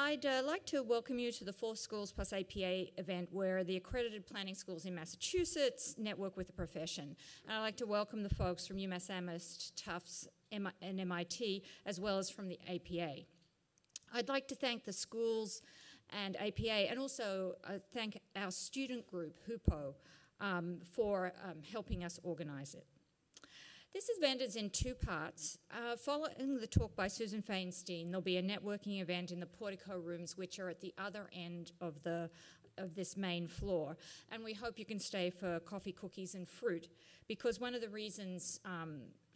I'd like to welcome you to the 4 Schools Plus APA event where the accredited planning schools in Massachusetts network with the profession. And I'd like to welcome the folks from UMass Amherst, Tufts, and MIT, as well as from the APA. I'd like to thank the schools and APA, and also thank our student group, HUPO, for helping us organize it. This event is in 2 parts. Following the talk by Susan Fainstein, there'll be a networking event in the portico rooms, which are at the other end of this main floor. And we hope you can stay for coffee, cookies, and fruit, because one of the reasons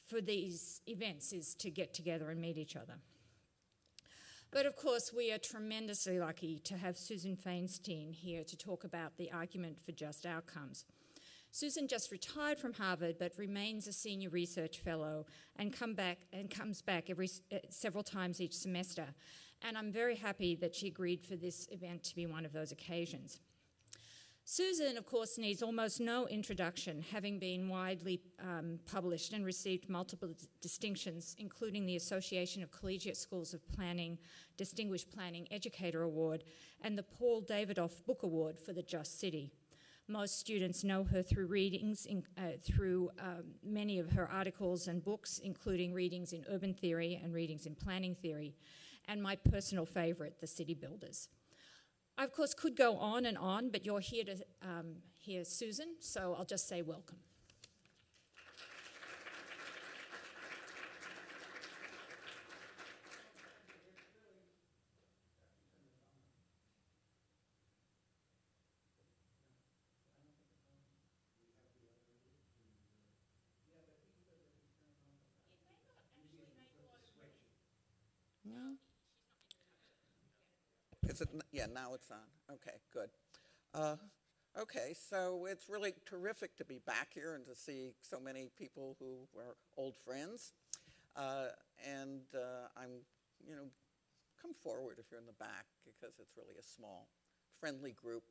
for these events is to get together and meet each other. But of course, we are tremendously lucky to have Susan Fainstein here to talk about the argument for just outcomes. Susan just retired from Harvard, but remains a senior research fellow and comes back several times each semester. And I'm very happy that she agreed for this event to be one of those occasions. Susan, of course, needs almost no introduction, having been widely published and received multiple distinctions, including the Association of Collegiate Schools of Planning Distinguished Planning Educator Award and the Paul Davidoff Book Award for the Just City. Most students know her through readings, through many of her articles and books, including readings in urban theory and readings in planning theory, and my personal favorite, The City Builders. I, of course, could go on, but you're here to hear Susan, so I'll just say welcome. No? Is it, yeah, now it's on. Okay, good. Okay, so it's really terrific to be back here and to see so many people who are old friends. I'm, come forward if you're in the back, because it's really a small, friendly group.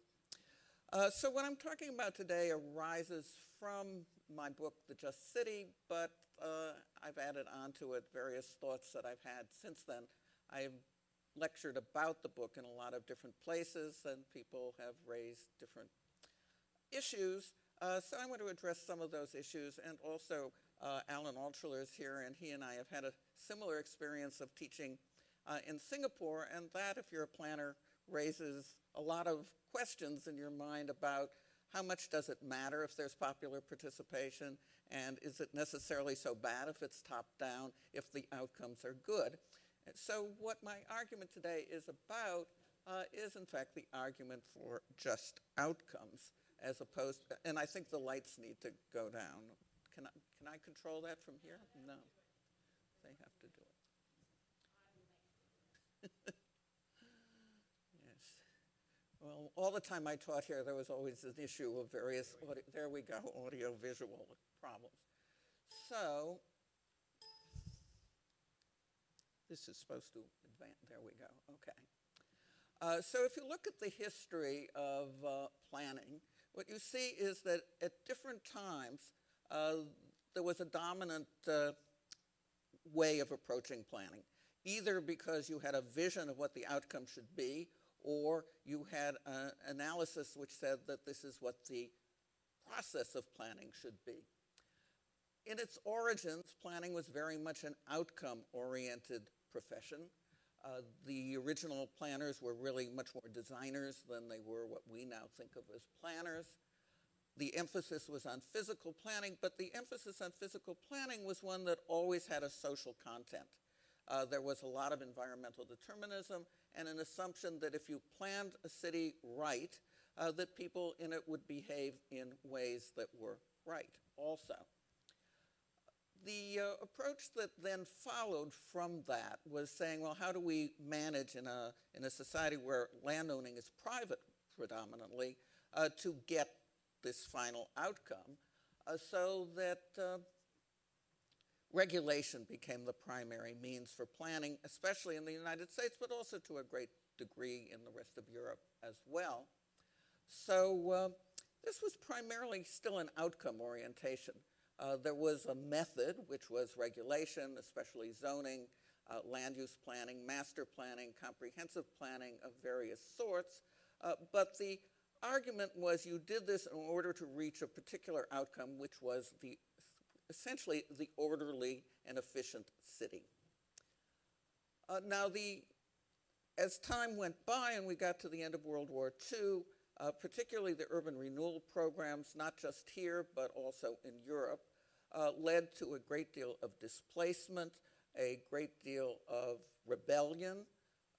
So what I'm talking about today arises from my book, The Just City, but I've added onto it various thoughts that I've had since then. I've lectured about the book in a lot of different places, and people have raised different issues. So I want to address some of those issues, and also Alan Altshuler is here, and he and I have had a similar experience of teaching in Singapore, and that, if you're a planner, raises a lot of questions in your mind about how much does it matter if there's popular participation, and is it necessarily so bad if it's top-down, if the outcomes are good. And so what my argument today is about is, in fact, the argument for just outcomes, as opposed, and I think the lights need to go down. Can I control that from here? No. They have to do it. Yes. Well, all the time I taught here, there was always an issue of various, there we go, audio-visual problems. So, this is supposed to advance, there we go, okay. So if you look at the history of planning, what you see is that at different times, there was a dominant way of approaching planning, either because you had a vision of what the outcome should be, or you had an analysis which said that this is what the process of planning should be. In its origins, planning was very much an outcome-oriented profession. The original planners were really much more designers than they were what we now think of as planners. The emphasis was on physical planning, but the emphasis on physical planning was one that always had a social content. There was a lot of environmental determinism and an assumption that if you planned a city right, that people in it would behave in ways that were right also. The approach that then followed from that was saying, well, how do we manage in a society where landowning is private predominantly to get this final outcome, so that regulation became the primary means for planning, especially in the United States, but also to a great degree in the rest of Europe as well. So this was primarily still an outcome orientation. There was a method, which was regulation, especially zoning, land use planning, master planning, comprehensive planning of various sorts. But the argument was you did this in order to reach a particular outcome, which was essentially the orderly and efficient city. Now, as time went by and we got to the end of World War II, particularly the urban renewal programs, not just here but also in Europe, led to a great deal of displacement, a great deal of rebellion,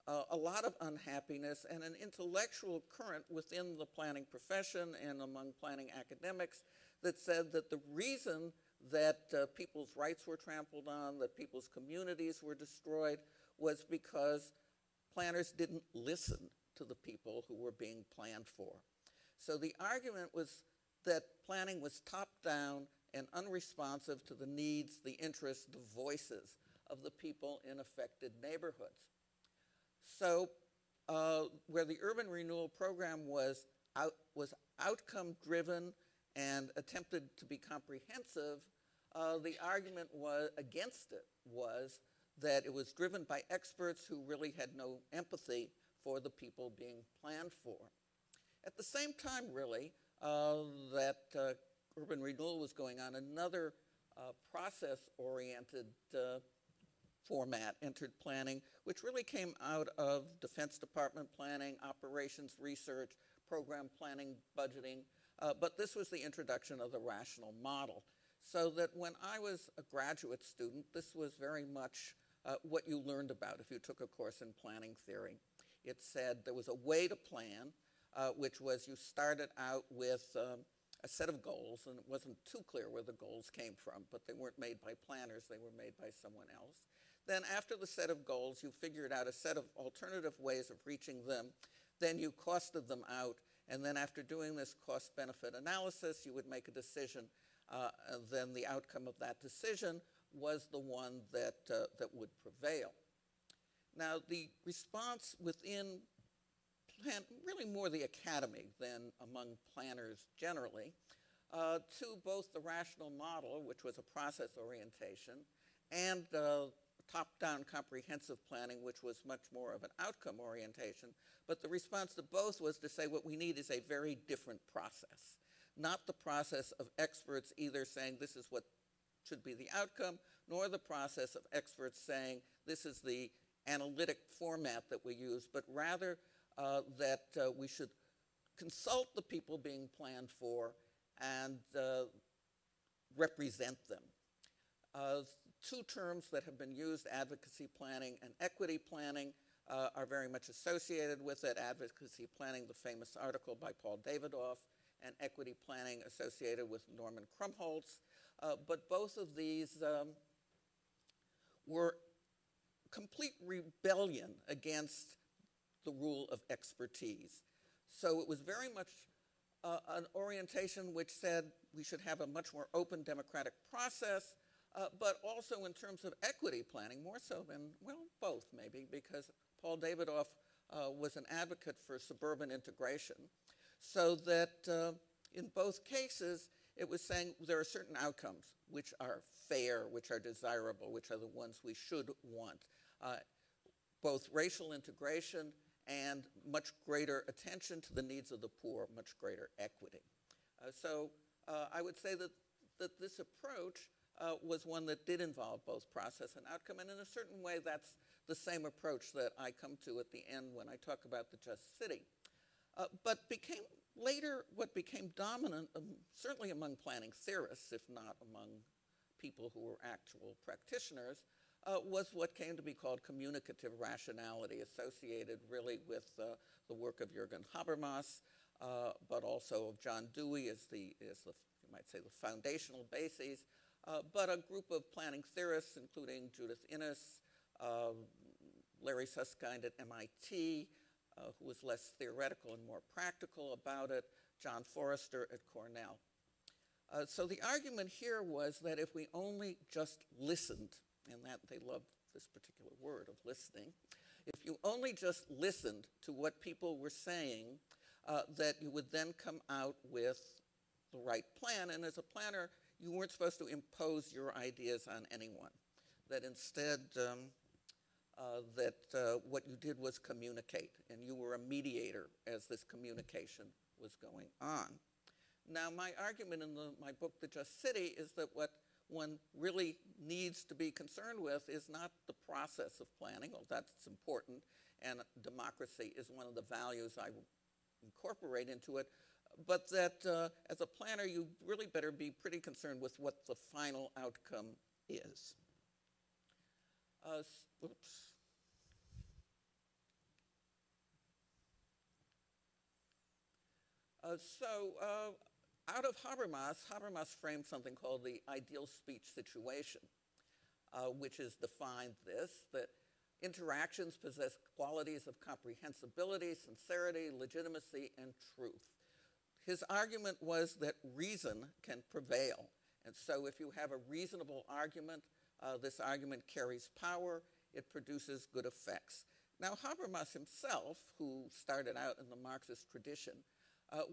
a lot of unhappiness, and an intellectual current within the planning profession and among planning academics that said that the reason that people's rights were trampled on, that people's communities were destroyed, was because planners didn't listen to the people who were being planned for. So the argument was that planning was top-down and unresponsive to the needs, the interests, the voices of the people in affected neighborhoods. So where the urban renewal program was outcome-driven and attempted to be comprehensive, the argument against it was that it was driven by experts who really had no empathy for the people being planned for. At the same time, really, that urban renewal was going on, another process-oriented format entered planning, which really came out of Defense Department planning, operations research, program planning, budgeting, but this was the introduction of the rational model. So that when I was a graduate student, this was very much what you learned about if you took a course in planning theory. It said there was a way to plan, which was you started out with a set of goals, and it wasn't too clear where the goals came from, but they weren't made by planners, they were made by someone else. Then after the set of goals, you figured out a set of alternative ways of reaching them, then you costed them out, and then after doing this cost-benefit analysis, you would make a decision. Then the outcome of that decision was the one that would prevail. Now, the response within really more the academy than among planners generally, to both the rational model, which was a process orientation, and top-down comprehensive planning, which was much more of an outcome orientation. But the response to both was to say what we need is a very different process, not the process of experts either saying this is what should be the outcome, nor the process of experts saying this is the analytic format that we use, but rather that we should consult the people being planned for and represent them. Two terms that have been used, advocacy planning and equity planning, are very much associated with it. Advocacy planning, the famous article by Paul Davidoff, and equity planning associated with Norman Krumholtz. But both of these were complete rebellion against the rule of expertise. So it was very much an orientation which said we should have a much more open democratic process, but also in terms of equity planning, more so than, well, both maybe, because Paul Davidoff was an advocate for suburban integration, so that in both cases, it was saying there are certain outcomes which are fair, which are desirable, which are the ones we should want. Both racial integration and much greater attention to the needs of the poor, much greater equity. So I would say that this approach was one that did involve both process and outcome, and in a certain way that's the same approach that I come to at the end when I talk about the just city. But what became dominant, certainly among planning theorists, if not among people who were actual practitioners, was what came to be called communicative rationality, associated really with the work of Jürgen Habermas, but also of John Dewey as you might say, the foundational bases, but a group of planning theorists, including Judith Innes, Larry Susskind at MIT, who was less theoretical and more practical about it, John Forrester at Cornell. So the argument here was that if we only just listened, and that they loved this particular word of listening, if you only just listened to what people were saying, that you would then come out with the right plan. And as a planner, you weren't supposed to impose your ideas on anyone. That instead, that what you did was communicate, and you were a mediator as this communication was going on. Now, my argument in my book, The Just City, is that what one really needs to be concerned with is not the process of planning, well, that's important, and democracy is one of the values I incorporate into it, but that as a planner, you really better be pretty concerned with what the final outcome is. Out of Habermas framed something called the ideal speech situation, which has defined this, that interactions possess qualities of comprehensibility, sincerity, legitimacy, and truth. His argument was that reason can prevail. And so if you have a reasonable argument, this argument carries power, it produces good effects. Now, Habermas himself, who started out in the Marxist tradition,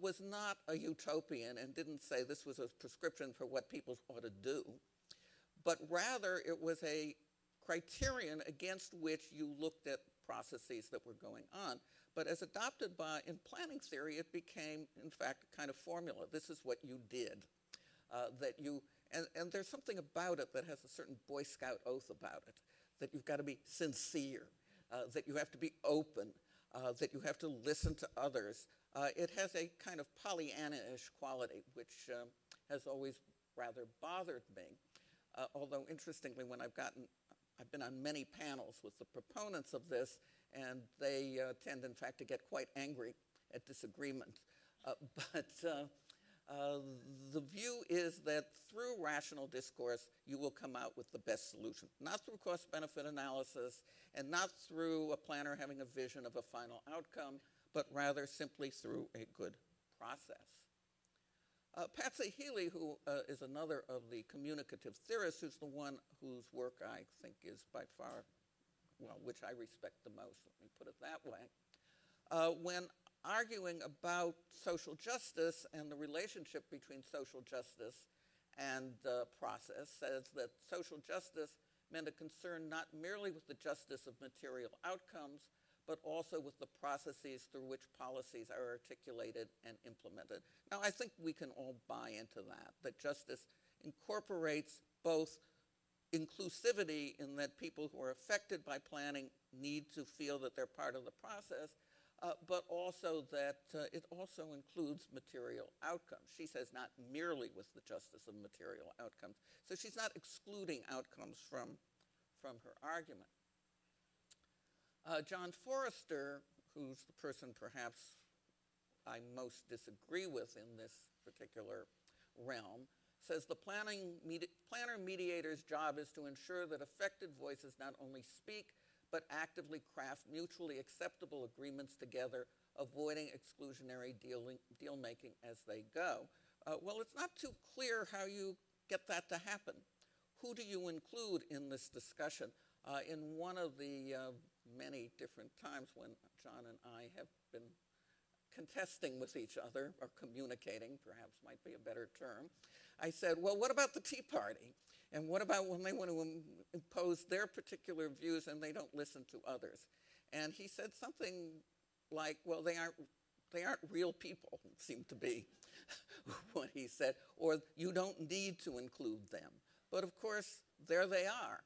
was not a utopian and didn't say this was a prescription for what people ought to do, but rather it was a criterion against which you looked at processes that were going on. But as adopted in planning theory, it became, in fact, a kind of formula. This is what you did. And there's something about it that has a certain Boy Scout oath about it, that you've got to be sincere, that you have to be open, that you have to listen to others. It has a kind of Pollyanna-ish quality, which has always rather bothered me. Although, interestingly, when I've been on many panels with the proponents of this, and they tend, in fact, to get quite angry at disagreement. But the view is that through rational discourse, you will come out with the best solution. Not through cost-benefit analysis, and not through a planner having a vision of a final outcome, but rather simply through a good process. Patsy Healey, who is another of the communicative theorists, who's the one whose work I think is by far, well, which I respect the most, let me put it that way, when arguing about social justice and the relationship between social justice and process, says that social justice meant a concern not merely with the justice of material outcomes, but also with the processes through which policies are articulated and implemented. Now, I think we can all buy into that justice incorporates both inclusivity in that people who are affected by planning need to feel that they're part of the process, but also that it also includes material outcomes. She says not merely with the justice of material outcomes. So she's not excluding outcomes from her argument. John Forrester, who's the person perhaps I most disagree with in this particular realm, says the planner-mediator's job is to ensure that affected voices not only speak, but actively craft mutually acceptable agreements together, avoiding exclusionary deal-making as they go. Well, it's not too clear how you get that to happen. Who do you include in this discussion? In one of the many different times when John and I have been contesting with each other, or communicating, perhaps might be a better term, I said, well, what about the Tea Party? And what about when they want to impose their particular views and they don't listen to others? And he said something like, well, they aren't real people, seemed to be what he said, or you don't need to include them. But of course, there they are.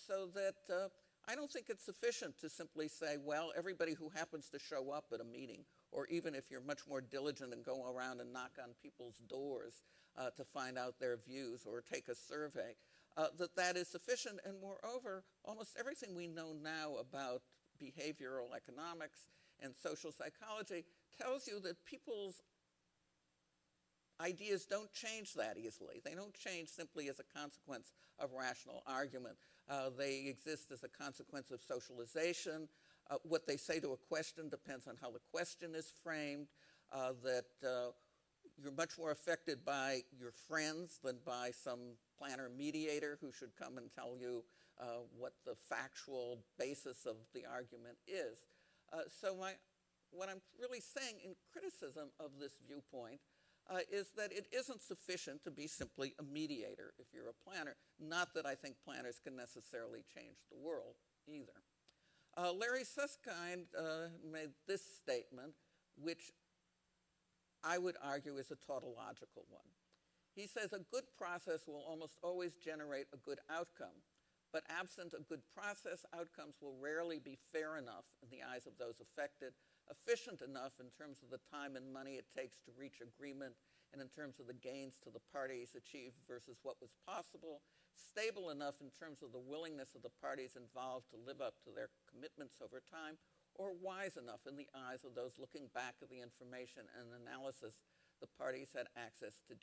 So that I don't think it's sufficient to simply say, well, everybody who happens to show up at a meeting, or even if you're much more diligent and go around and knock on people's doors to find out their views or take a survey, that is sufficient. And moreover, almost everything we know now about behavioral economics and social psychology tells you that people's ideas don't change that easily. They don't change simply as a consequence of rational argument. They exist as a consequence of socialization. What they say to a question depends on how the question is framed, that you're much more affected by your friends than by some planner mediator who should come and tell you what the factual basis of the argument is. So what I'm really saying in criticism of this viewpoint is that it isn't sufficient to be simply a mediator if you're a planner. Not that I think planners can necessarily change the world either. Larry Susskind made this statement, which I would argue is a tautological one. He says a good process will almost always generate a good outcome, but absent a good process, outcomes will rarely be fair enough in the eyes of those affected, efficient enough in terms of the time and money it takes to reach agreement, and in terms of the gains to the parties achieved versus what was possible, stable enough in terms of the willingness of the parties involved to live up to their commitments over time, or wise enough in the eyes of those looking back at the information and analysis the parties had access to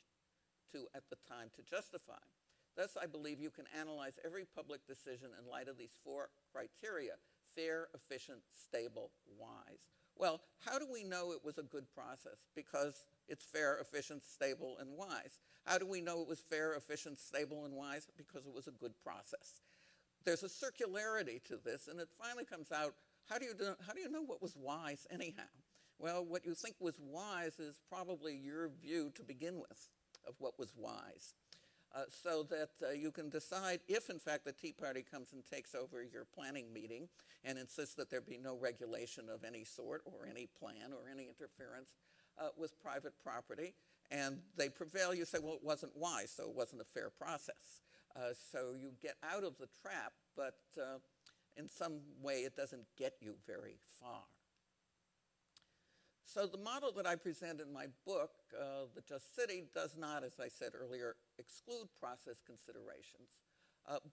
at the time to justify. Thus, I believe you can analyze every public decision in light of these four criteria: fair, efficient, stable, wise. Well, how do we know it was a good process? Because it's fair, efficient, stable, and wise. How do we know it was fair, efficient, stable, and wise? Because it was a good process. There's a circularity to this, and it finally comes out, how do you know what was wise anyhow? Well, what you think was wise is probably your view to begin with of what was wise, so that you can decide if, in fact, the Tea Party comes and takes over your planning meeting and insists that there be no regulation of any sort or any plan or any interference with private property, and they prevail, you say, well, it wasn't wise, so it wasn't a fair process. So you get out of the trap, but in some way it doesn't get you very far. So the model that I present in my book, The Just City, does not, as I said earlier, exclude process considerations,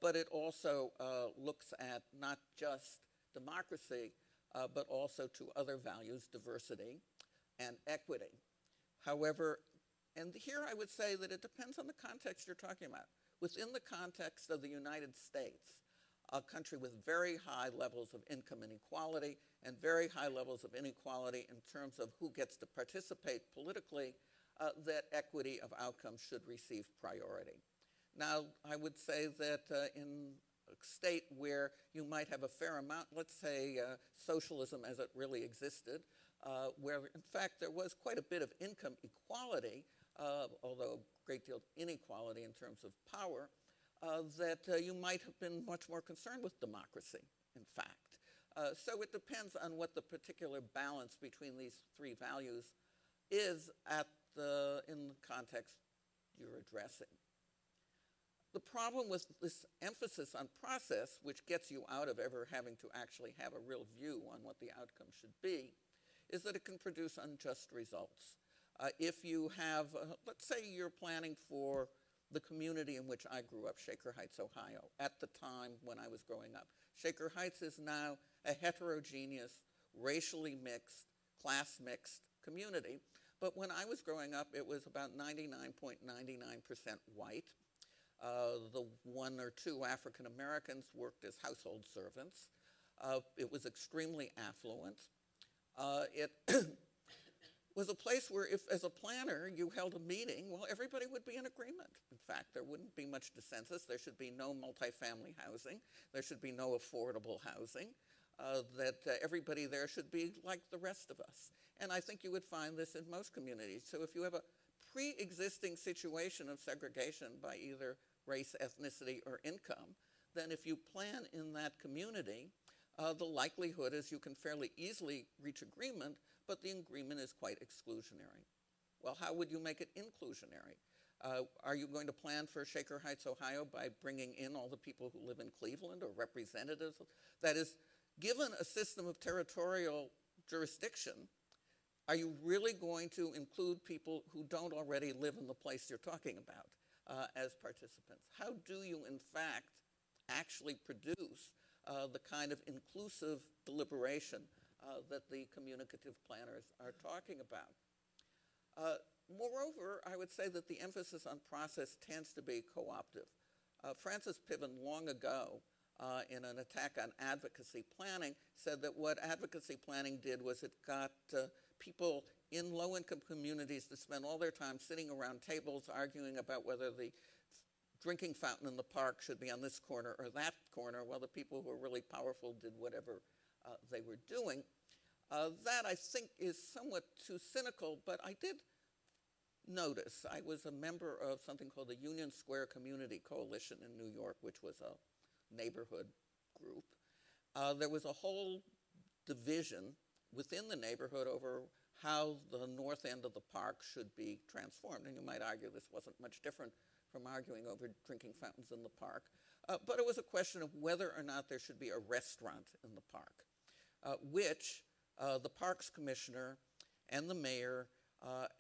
but it also looks at not just democracy, but also to other values, diversity and equity. However, and here I would say that it depends on the context you're talking about. Within the context of the United States, a country with very high levels of income inequality and very high levels of inequality in terms of who gets to participate politically, that equity of outcomes should receive priority. Now, I would say that in a state where you might have a fair amount, let's say socialism as it really existed, where in fact there was quite a bit of income equality, although a great deal of inequality in terms of power, that you might have been much more concerned with democracy, in fact. So it depends on what the particular balance between these three values is in the context you're addressing. The problem with this emphasis on process, which gets you out of ever having to actually have a real view on what the outcome should be, is that it can produce unjust results. If you have, let's say you're planning for the community in which I grew up, Shaker Heights, Ohio, at the time when I was growing up. Shaker Heights is now a heterogeneous, racially mixed, class mixed community. But when I was growing up, it was about 99.99% white. The one or two African Americans worked as household servants. It was extremely affluent. It was a place where if, as a planner, you held a meeting, well, everybody would be in agreement. In fact, there wouldn't be much dissensus. There should be no multifamily housing. There should be no affordable housing. That everybody there should be like the rest of us. And I think you would find this in most communities. So if you have a pre-existing situation of segregation by either race, ethnicity, or income, then if you plan in that community, the likelihood is you can fairly easily reach agreement, but the agreement is quite exclusionary. Well, how would you make it inclusionary? Are you going to plan for Shaker Heights, Ohio by bringing in all the people who live in Cleveland or representatives? That is, given a system of territorial jurisdiction, are you really going to include people who don't already live in the place you're talking about as participants? How do you, in fact, actually produce the kind of inclusive deliberation that the communicative planners are talking about? Moreover, I would say that the emphasis on process tends to be co-optive. Francis Piven long ago, in an attack on advocacy planning, said that what advocacy planning did was it got people in low-income communities to spend all their time sitting around tables arguing about whether the drinking fountain in the park should be on this corner or that corner, while the people who were really powerful did whatever they were doing. That, I think, is somewhat too cynical, but I did notice. I was a member of something called the Union Square Community Coalition in New York, which was a neighborhood group. there was a whole division within the neighborhood over how the north end of the park should be transformed. And you might argue this wasn't much different from arguing over drinking fountains in the park. But it was a question of whether or not there should be a restaurant in the park, which the Parks Commissioner and the mayor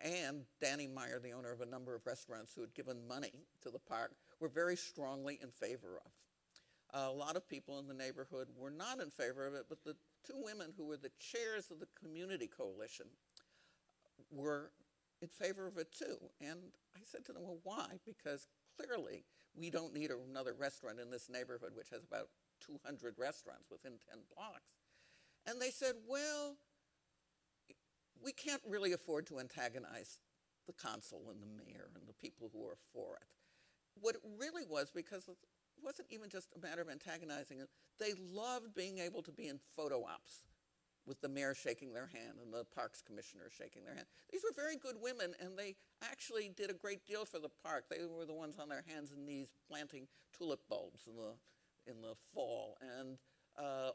and Danny Meyer, the owner of a number of restaurants who had given money to the park, were very strongly in favor of. A lot of people in the neighborhood were not in favor of it, but the two women who were the chairs of the community coalition were in favor of it too. And I said to them, well, why? Because clearly we don't need another restaurant in this neighborhood, which has about 200 restaurants within 10 blocks. And they said, well, we can't really afford to antagonize the consul and the mayor and the people who are for it. What it really was, because it wasn't even just a matter of antagonizing it, they loved being able to be in photo ops with the mayor shaking their hand and the parks commissioner shaking their hand. These were very good women, and they actually did a great deal for the park. They were the ones on their hands and knees planting tulip bulbs in the fall and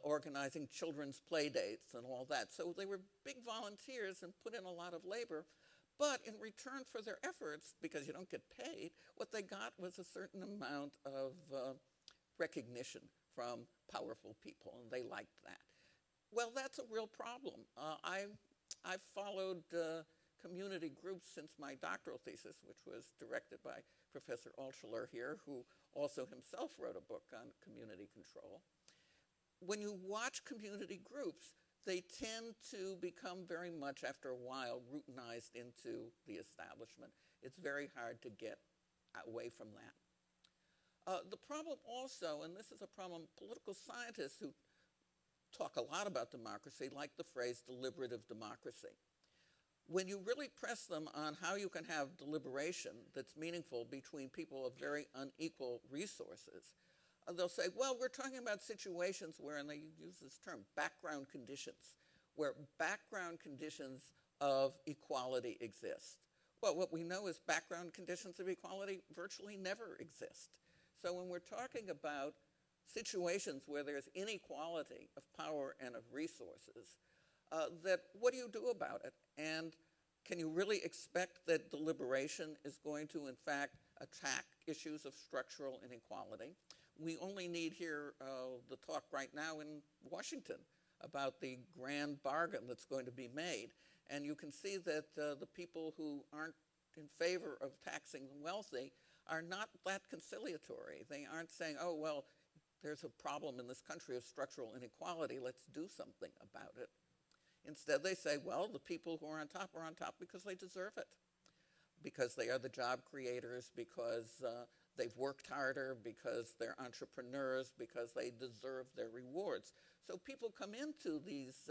organizing children's play dates and all that. So they were big volunteers and put in a lot of labor. But in return for their efforts, because you don't get paid, what they got was a certain amount of recognition from powerful people, and they liked that. Well, that's a real problem. I've followed community groups since my doctoral thesis, which was directed by Professor Altschuler here, who also himself wrote a book on community control. When you watch community groups, they tend to become very much, after a while, routinized into the establishment. It's very hard to get away from that. The problem also, and this is a problem, political scientists who talk a lot about democracy like the phrase deliberative democracy. When you really press them on how you can have deliberation that's meaningful between people of very unequal resources, they'll say, well, we're talking about situations where, and they use this term, background conditions, where background conditions of equality exist. Well, what we know is background conditions of equality virtually never exist. So when we're talking about situations where there's inequality of power and of resources, that what do you do about it? And can you really expect that deliberation is going to, in fact, attack issues of structural inequality? We only need here the talk right now in Washington about the grand bargain that's going to be made. And you can see that the people who aren't in favor of taxing the wealthy are not that conciliatory. They aren't saying, oh, well, there's a problem in this country of structural inequality, let's do something about it. Instead, they say, well, the people who are on top because they deserve it, because they are the job creators, because they've worked harder, because they're entrepreneurs, because they deserve their rewards. So people come into these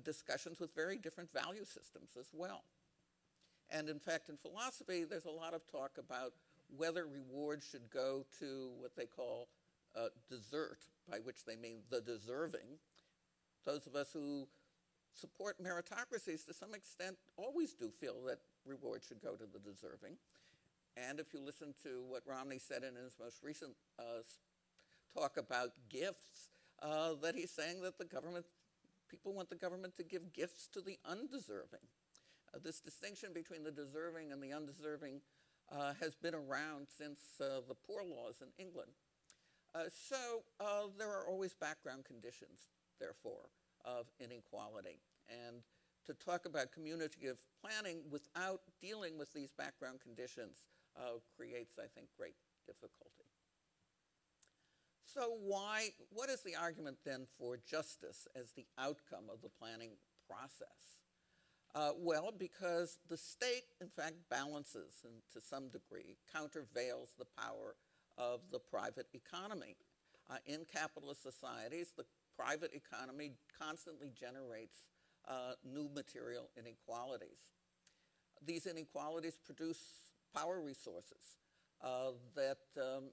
discussions with very different value systems as well. And in fact, in philosophy, there's a lot of talk about whether rewards should go to what they call desert, by which they mean the deserving. Those of us who support meritocracies to some extent always do feel that rewards should go to the deserving. And if you listen to what Romney said in his most recent talk about gifts, that he's saying that people want the government to give gifts to the undeserving. This distinction between the deserving and the undeserving has been around since the poor laws in England. So there are always background conditions, therefore, of inequality. And to talk about community planning without dealing with these background conditions creates, I think, great difficulty. So what is the argument then for justice as the outcome of the planning process? Well, because the state, in fact, balances and to some degree countervails the power of the private economy. In capitalist societies, the private economy constantly generates new material inequalities. These inequalities produce power resources that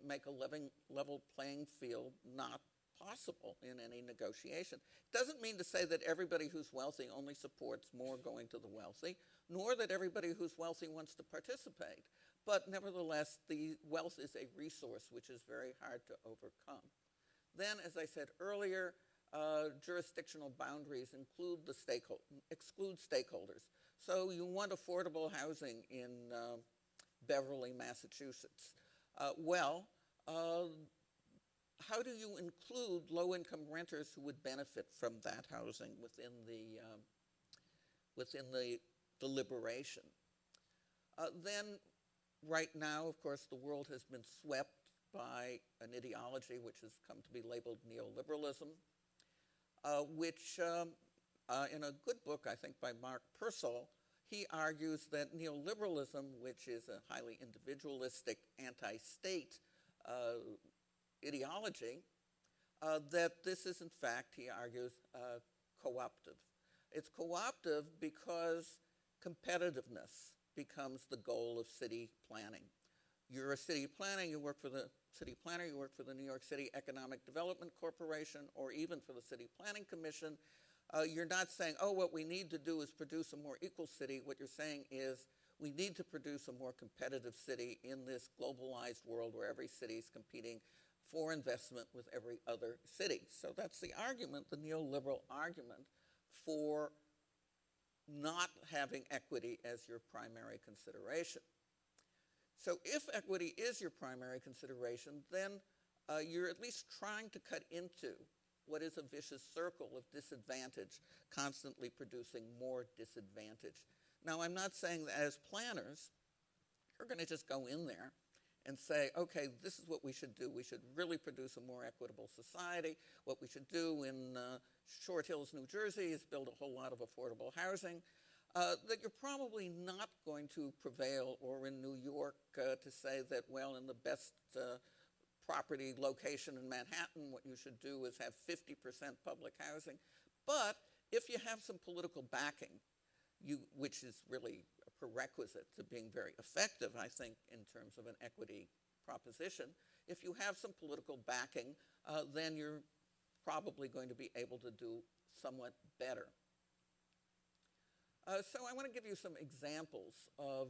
make a level playing field not possible in any negotiation. It doesn't mean to say that everybody who's wealthy only supports more going to the wealthy, nor that everybody who's wealthy wants to participate. But nevertheless, the wealth is a resource which is very hard to overcome. Then, as I said earlier, jurisdictional boundaries exclude stakeholders. So you want affordable housing in Beverly, Massachusetts. How do you include low-income renters who would benefit from that housing within the deliberation? Then, right now, of course, the world has been swept by an ideology which has come to be labeled neoliberalism, which, in a good book, I think, by Mark Purcell, he argues that neoliberalism, which is a highly individualistic, anti-state ideology, that this is, in fact, he argues, co-optive. It's co-optive because competitiveness becomes the goal of city planning. You're a city planning, you work for the city planner, you work for the New York City Economic Development Corporation, or even for the City Planning Commission. You're not saying, oh, what we need to do is produce a more equal city. What you're saying is we need to produce a more competitive city in this globalized world where every city is competing for investment with every other city. So that's the argument, the neoliberal argument for not having equity as your primary consideration. So if equity is your primary consideration, then you're at least trying to cut into what is a vicious circle of disadvantage, constantly producing more disadvantage. Now, I'm not saying that as planners, you're going to just go in there and say, okay, this is what we should do. We should really produce a more equitable society. What we should do in Short Hills, New Jersey is build a whole lot of affordable housing. That you're probably not going to prevail, or in New York to say that, well, in the best property location in Manhattan, what you should do is have 50% public housing. But if you have some political backing, which is really a prerequisite to being very effective, I think, in terms of an equity proposition, if you have some political backing, then you're probably going to be able to do somewhat better. So I want to give you some examples of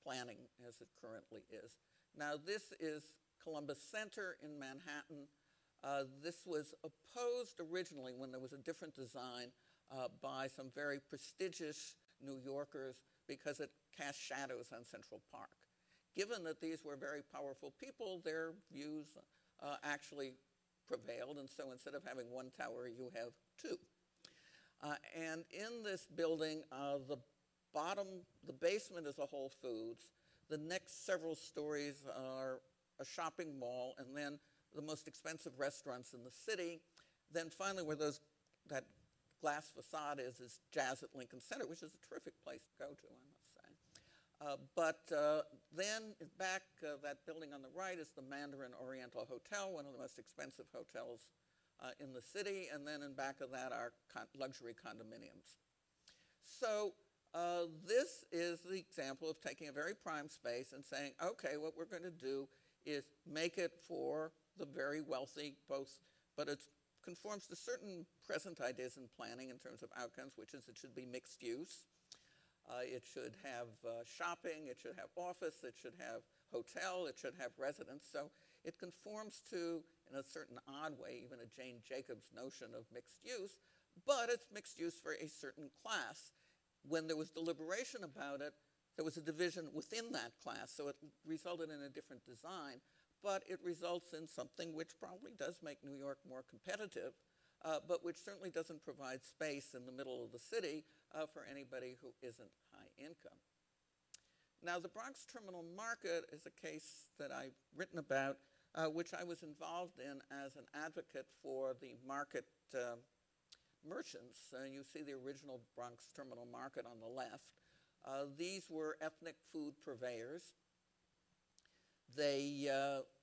planning as it currently is. Now, this is Columbus Center in Manhattan. This was opposed originally, when there was a different design, by some very prestigious New Yorkers because it cast shadows on Central Park. Given that these were very powerful people, their views actually prevailed, and so instead of having one tower, you have two. And in this building, the basement is a Whole Foods. The next several stories are a shopping mall, and then the most expensive restaurants in the city. Then finally, where that glass facade is Jazz at Lincoln Center, which is a terrific place to go to, I must say. Then back, that building on the right is the Mandarin Oriental Hotel, one of the most expensive hotels in the city, and then in back of that are luxury condominiums. So this is the example of taking a very prime space and saying, okay, what we're going to do is make it for the very wealthy, but it conforms to certain present ideas in planning in terms of outcomes, which is it should be mixed use. It should have shopping, it should have office, it should have hotel, it should have residence. So it conforms to, in a certain odd way, even a Jane Jacobs notion of mixed use, but it's mixed use for a certain class. When there was deliberation about it, there was a division within that class, so it resulted in a different design, but it results in something which probably does make New York more competitive, but which certainly doesn't provide space in the middle of the city for anybody who isn't high income. Now, the Bronx Terminal Market is a case that I've written about, which I was involved in as an advocate for the market merchants. You see the original Bronx Terminal Market on the left. These were ethnic food purveyors. They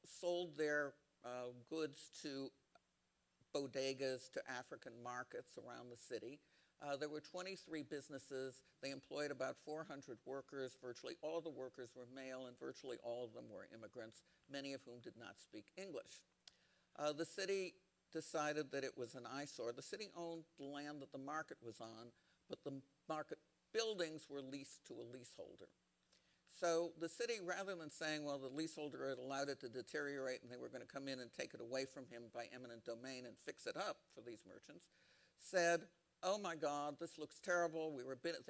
sold their goods to bodegas, to African markets around the city. There were 23 businesses. They employed about 400 workers. Virtually all the workers were male, and virtually all of them were immigrants, many of whom did not speak English. The city decided that it was an eyesore. The city owned the land that the market was on, but the market buildings were leased to a leaseholder. So the city, rather than saying, well, the leaseholder had allowed it to deteriorate and they were going to come in and take it away from him by eminent domain and fix it up for these merchants, said, oh my God, this looks terrible. They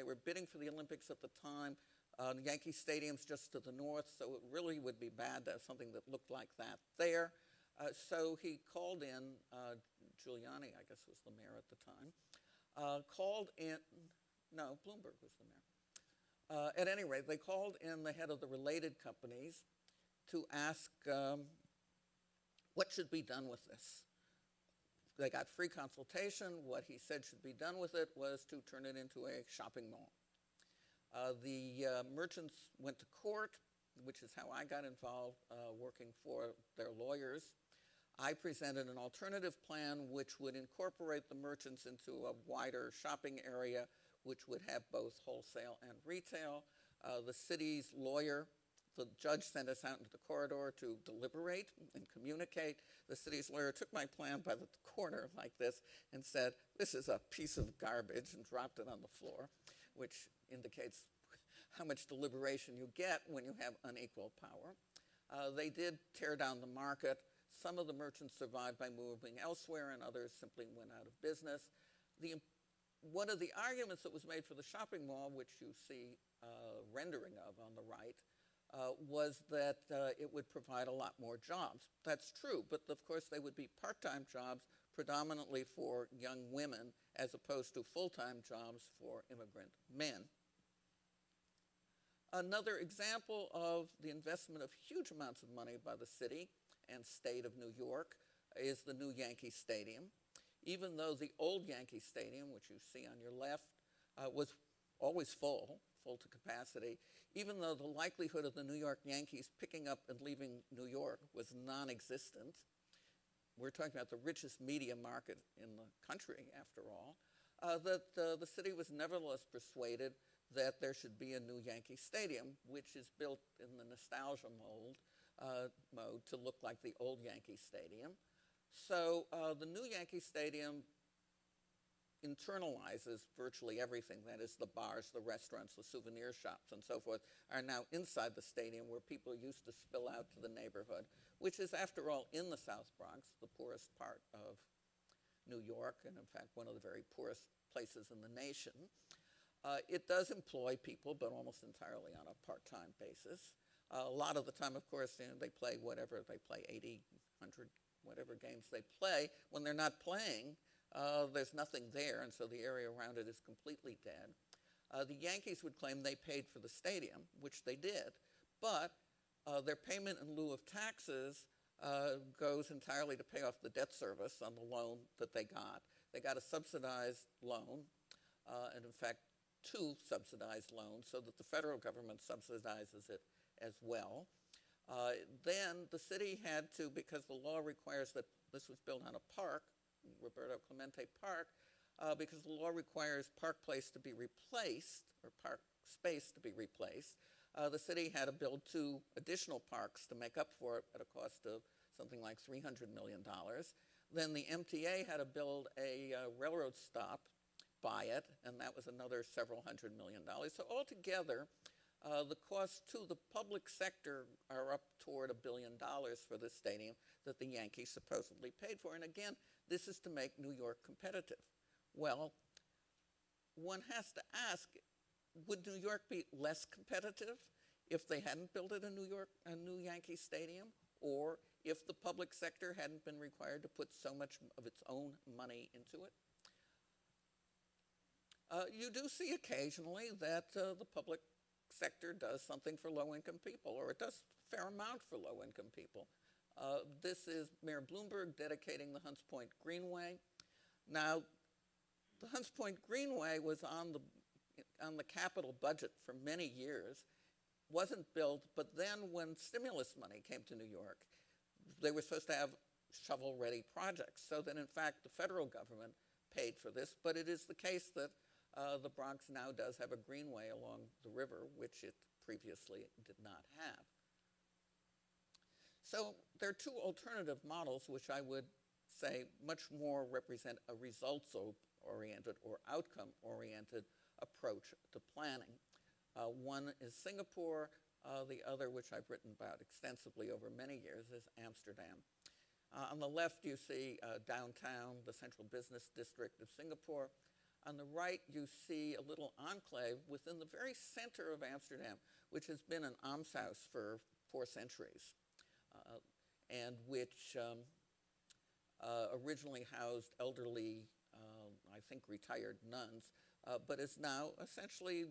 were bidding for the Olympics at the time. Yankee Stadium's just to the north, so it really would be bad to have something that looked like that there. So he called in, Giuliani, I guess, was the mayor at the time, Bloomberg was the mayor. At any rate, they called in the head of the related companies to ask what should be done with this. They got free consultation. What he said should be done with it was to turn it into a shopping mall. The merchants went to court, which is how I got involved, working for their lawyers. I presented an alternative plan which would incorporate the merchants into a wider shopping area, which would have both wholesale and retail. The city's lawyer, the judge sent us out into the corridor to deliberate and communicate. The city's lawyer took my plan by the corner like this and said, this is a piece of garbage, and dropped it on the floor, which indicates how much deliberation you get when you have unequal power. They did tear down the market. Some of the merchants survived by moving elsewhere, and others simply went out of business. One of the arguments that was made for the shopping mall, which you see rendering of on the right, was that it would provide a lot more jobs. That's true, but of course they would be part-time jobs, predominantly for young women, as opposed to full-time jobs for immigrant men. Another example of the investment of huge amounts of money by the city and state of New York is the new Yankee Stadium. Even though the old Yankee Stadium, which you see on your left, was always full to capacity, even though the likelihood of the New York Yankees picking up and leaving New York was non-existent. We're talking about the richest media market in the country, after all, that the city was nevertheless persuaded that there should be a new Yankee Stadium, which is built in the nostalgia mode to look like the old Yankee Stadium. So the new Yankee Stadium internalizes virtually everything. That is, the bars, the restaurants, the souvenir shops, and so forth are now inside the stadium, where people used to spill out to the neighborhood, which is, after all, in the South Bronx, the poorest part of New York, and in fact one of the very poorest places in the nation. It does employ people, but almost entirely on a part-time basis. A lot of the time, of course, they play whatever. They play 80, 100, whatever games they play. When they're not playing, there's nothing there, and so the area around it is completely dead. The Yankees would claim they paid for the stadium, which they did, but their payment in lieu of taxes goes entirely to pay off the debt service on the loan that they got. They got a subsidized loan, and in fact, 2 subsidized loans, so that the federal government subsidizes it as well. Then the city had to, because the law requires that this was built on a park, Roberto Clemente Park, because the law requires Park Place to be replaced, or Park Space to be replaced, the city had to build 2 additional parks to make up for it at a cost of something like $300 million. Then the MTA had to build a railroad stop by it, and that was another several $100 million. So altogether, the costs to the public sector are up toward $1 billion for this stadium that the Yankees supposedly paid for. And again, this is to make New York competitive. Well, one has to ask, would New York be less competitive if they hadn't built it a new Yankee Stadium, or if the public sector hadn't been required to put so much of its own money into it? You do see occasionally that the public sector does something for low-income people, or it does a fair amount for low-income people. This is Mayor Bloomberg dedicating the Hunts Point Greenway. Now, the Hunts Point Greenway was on the capital budget for many years, wasn't built, but then when stimulus money came to New York, they were supposed to have shovel-ready projects, so that in fact the federal government paid for this, but it is the case that the Bronx now does have a greenway along the river, which it previously did not have. So there are 2 alternative models which I would say much more represent a results-oriented or outcome-oriented approach to planning. One is Singapore, The other, which I've written about extensively over many years, is Amsterdam. On the left, you see downtown, the central business district of Singapore. On the right, you see a little enclave within the very center of Amsterdam, which has been an almshouse for 4 centuries, and which originally housed elderly, I think retired nuns, but is now essentially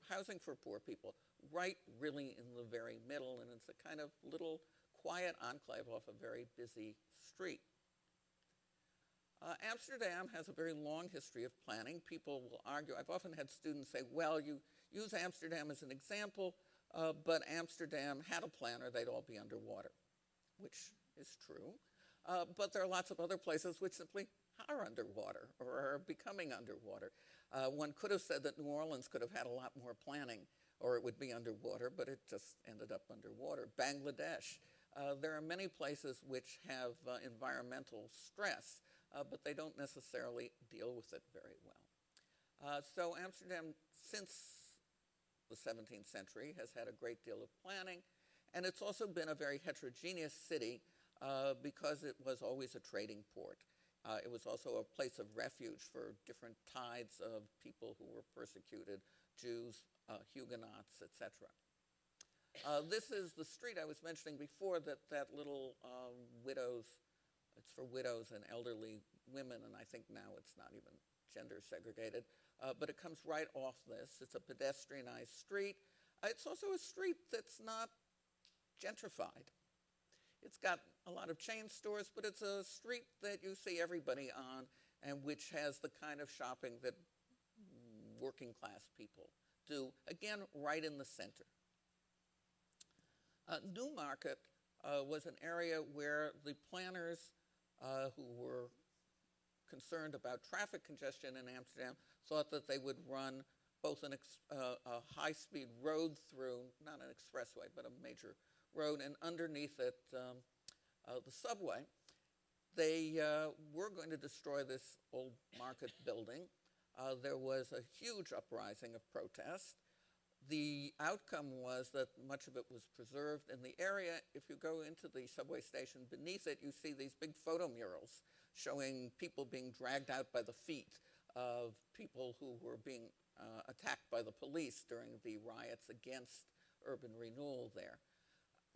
housing for poor people, right really in the very middle, and it's a kind of little quiet enclave off a very busy street. Amsterdam has a very long history of planning. People will argue, I've often had students say, well, you use Amsterdam as an example, but Amsterdam had a plan or they'd all be underwater, which is true. But there are lots of other places which simply are underwater or are becoming underwater. One could have said that New Orleans could have had a lot more planning or it would be underwater, but it just ended up underwater. Bangladesh. There are many places which have environmental stress, but they don't necessarily deal with it very well. So Amsterdam, since the 17th century, has had a great deal of planning, and it's also been a very heterogeneous city because it was always a trading port. It was also a place of refuge for different tides of people who were persecuted, Jews, Huguenots, etc. This is the street I was mentioning before, that little widows, it's for widows and elderly women, and I think now it's not even gender segregated, but it comes right off this. It's a pedestrianized street. It's also a street that's not gentrified. It's got a lot of chain stores, but it's a street that you see everybody on and which has the kind of shopping that working class people do, again, right in the center. Newmarket was an area where the planners who were concerned about traffic congestion in Amsterdam thought that they would run both a high-speed road through, not an expressway, but a major road, and underneath it, the subway. They were going to destroy this old market building. There was a huge uprising of protest. The outcome was that much of it was preserved in the area. If you go into the subway station beneath it, you see these big photo murals showing people being dragged out by the feet of people who were being attacked by the police during the riots against urban renewal there.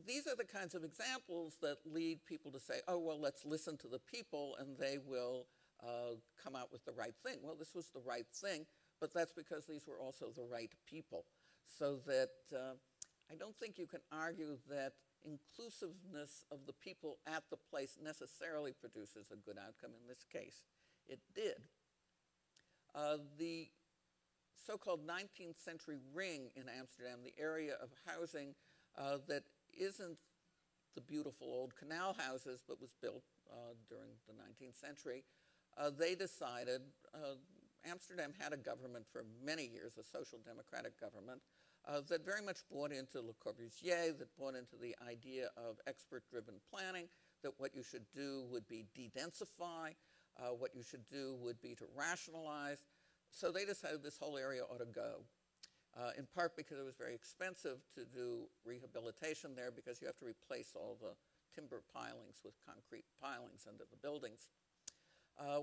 These are the kinds of examples that lead people to say, oh, well, let's listen to the people and they will come out with the right thing. Well, this was the right thing, but that's because these were also the right people. So that I don't think you can argue that inclusiveness of the people at the place necessarily produces a good outcome. In this case, it did. The so-called 19th century ring in Amsterdam, the area of housing that isn't the beautiful old canal houses, but was built during the 19th century, they decided, Amsterdam had a government for many years, a social democratic government, that very much bought into Le Corbusier, that bought into the idea of expert-driven planning, that what you should do would be de-densify, what you should do would be to rationalize. So they decided this whole area ought to go, in part because it was very expensive to do rehabilitation there because you have to replace all the timber pilings with concrete pilings under the buildings.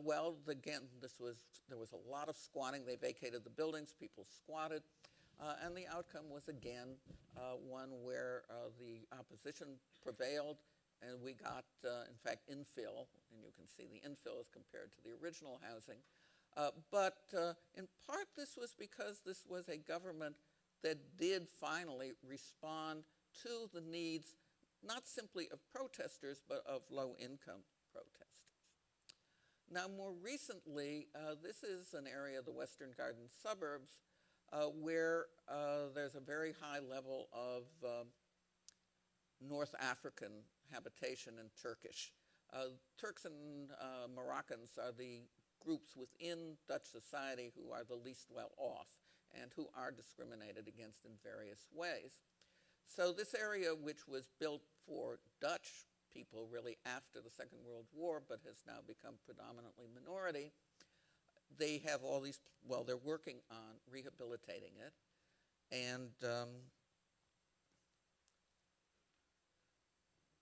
Well, again, there was a lot of squatting. They vacated the buildings, people squatted, and the outcome was, again, one where the opposition prevailed, and we got, in fact, infill, and you can see the infill as compared to the original housing. But in part, this was because this was a government that did finally respond to the needs, not simply of protesters, but of low-income protesters. Now, more recently, this is an area, the Western Garden suburbs, where there's a very high level of North African habitation and Turkish. Turks and Moroccans are the groups within Dutch society who are the least well off and who are discriminated against in various ways. So this area, which was built for Dutch people really after the Second World War, but has now become predominantly minority, they have all these, well, they're working on rehabilitating it. And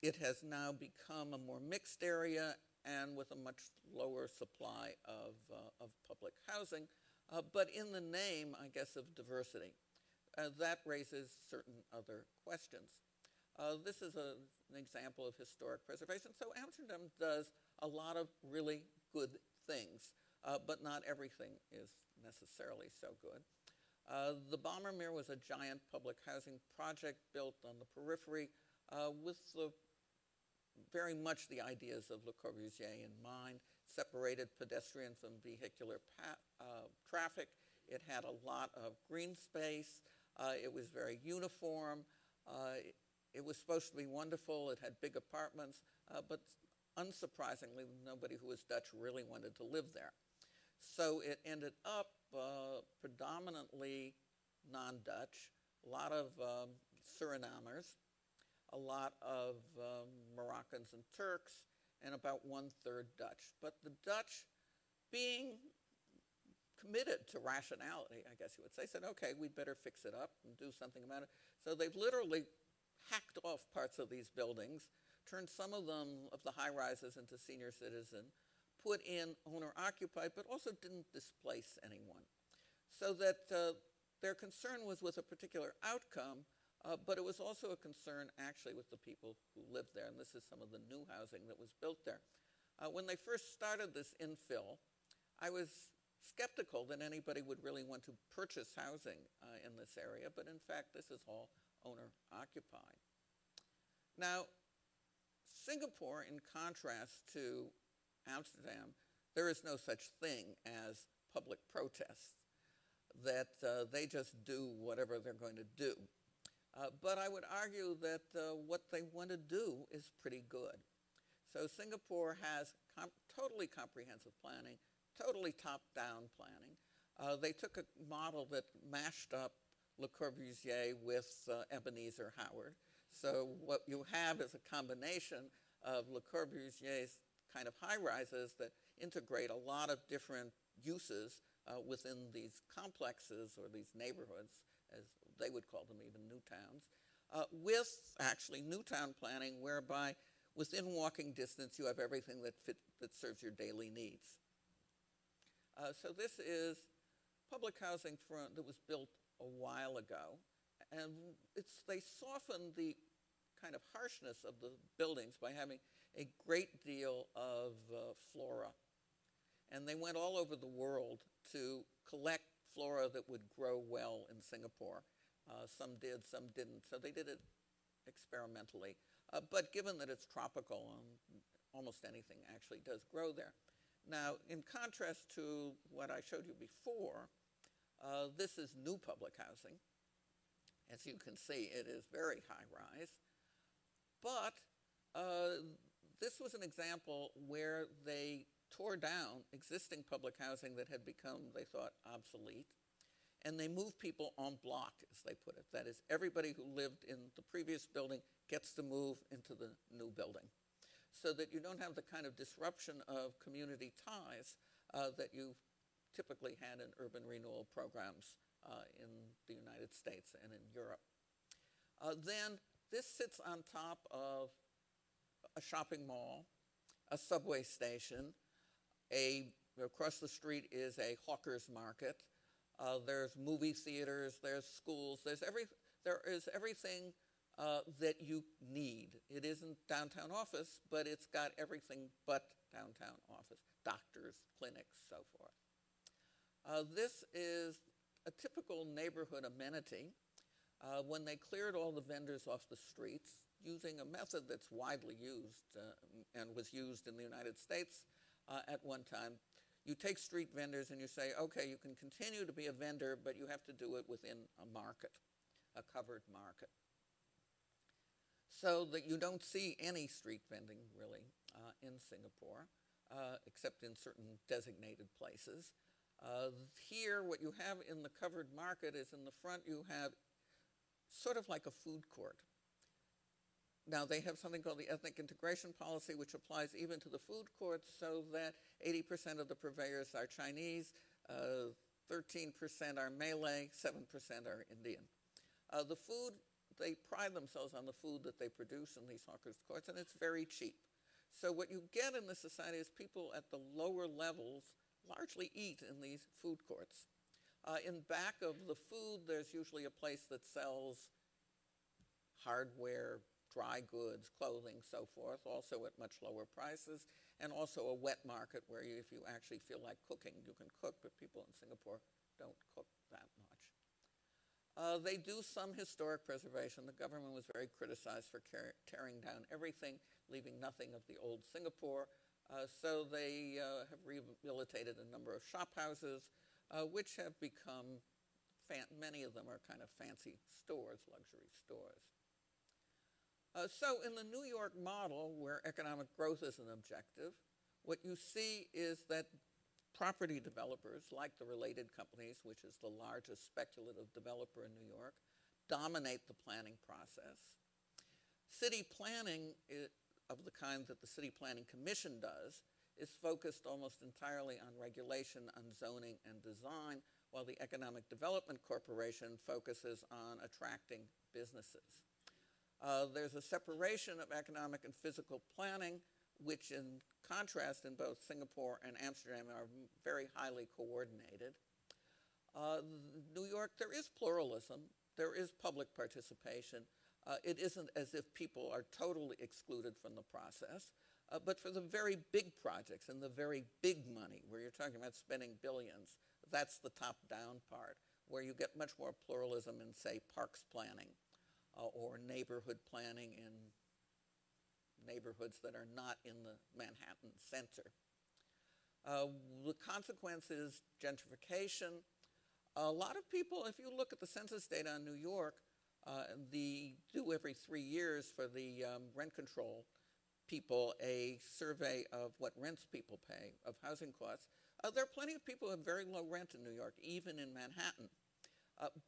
It has now become a more mixed area and with a much lower supply of public housing, but in the name, I guess, of diversity. That raises certain other questions. This is an example of historic preservation. So Amsterdam does a lot of really good things, but not everything is necessarily so good. The Bombermeer was a giant public housing project built on the periphery with very much the ideas of Le Corbusier in mind, separated pedestrian from vehicular traffic. It had a lot of green space. It was very uniform. It was supposed to be wonderful. It had big apartments, but unsurprisingly, nobody who was Dutch really wanted to live there. So it ended up predominantly non-Dutch, a lot of Surinamers, a lot of Moroccans and Turks, and about 1/3 Dutch. But the Dutch, being committed to rationality, I guess you would say, said, okay, we'd better fix it up and do something about it. So they've literally hacked off parts of these buildings, turned some of them, of the high-rises, into senior citizen, put in owner-occupied, but also didn't displace anyone. So that their concern was with a particular outcome, but it was also a concern actually with the people who lived there, and this is some of the new housing that was built there. When they first started this infill, I was skeptical that anybody would really want to purchase housing in this area, but in fact this is all owner-occupied. Now, Singapore, in contrast to Amsterdam, there is no such thing as public protests, that they just do whatever they're going to do. But I would argue that what they want to do is pretty good. So Singapore has totally comprehensive planning, totally top-down planning. They took a model that mashed up Le Corbusier with Ebenezer Howard. So what you have is a combination of Le Corbusier's kind of high-rises that integrate a lot of different uses within these complexes or these neighborhoods, as they would call them, even new towns, with actually new town planning whereby within walking distance you have everything that serves your daily needs. So this is public housing that was built a while ago, and they softened the kind of harshness of the buildings by having a great deal of flora. And they went all over the world to collect flora that would grow well in Singapore. Some did, some didn't. So they did it experimentally. But given that it's tropical, almost anything actually does grow there. Now, in contrast to what I showed you before, this is new public housing. As you can see, it is very high-rise. But this was an example where they tore down existing public housing that had become, they thought, obsolete, and they moved people en bloc, as they put it. That is, everybody who lived in the previous building gets to move into the new building, so that you don't have the kind of disruption of community ties that you typically had in urban renewal programs in the United States and in Europe. Then this sits on top of a shopping mall, a subway station, across the street is a hawker's market. There's movie theaters, there's schools, there is everything that you need. It isn't downtown office, but it's got everything but downtown office, doctors, clinics, so forth. This is a typical neighborhood amenity. When they cleared all the vendors off the streets, using a method that's widely used and was used in the United States at one time, you take street vendors and you say, okay, you can continue to be a vendor, but you have to do it within a market, a covered market. So that you don't see any street vending, really, in Singapore, except in certain designated places. Here, what you have in the covered market is in the front you have sort of like a food court. Now, they have something called the ethnic integration policy, which applies even to the food courts, so that 80% of the purveyors are Chinese, 13% are Malay, 7% are Indian. The food they pride themselves on the food that they produce in these hawkers' courts, and it's very cheap. So what you get in this society is people at the lower levels largely eat in these food courts. In back of the food, there's usually a place that sells hardware, dry goods, clothing, so forth, also at much lower prices, and also a wet market where if you actually feel like cooking, you can cook, but people in Singapore don't cook that much. They do some historic preservation. The government was very criticized for tearing down everything, leaving nothing of the old Singapore. So they have rehabilitated a number of shop houses, which have become, many of them are kind of fancy stores, luxury stores. So in the New York model, where economic growth is an objective, what you see is that property developers, like the Related Companies, which is the largest speculative developer in New York, dominate the planning process. City planning of the kind that the City Planning Commission does is focused almost entirely on regulation, on zoning and design, while the Economic Development Corporation focuses on attracting businesses. There's a separation of economic and physical planning, which in contrast in both Singapore and Amsterdam are very highly coordinated. New York, there is pluralism, there is public participation. It isn't as if people are totally excluded from the process, but for the very big projects and the very big money, where you're talking about spending billions, that's the top-down part, where you get much more pluralism in, say, parks planning or neighborhood planning in neighborhoods that are not in the Manhattan center. The consequence is gentrification. A lot of people, if you look at the census data on New York, do every 3 years for the rent control people a survey of what rents people pay, of housing costs. There are plenty of people who have very low rent in New York, even in Manhattan.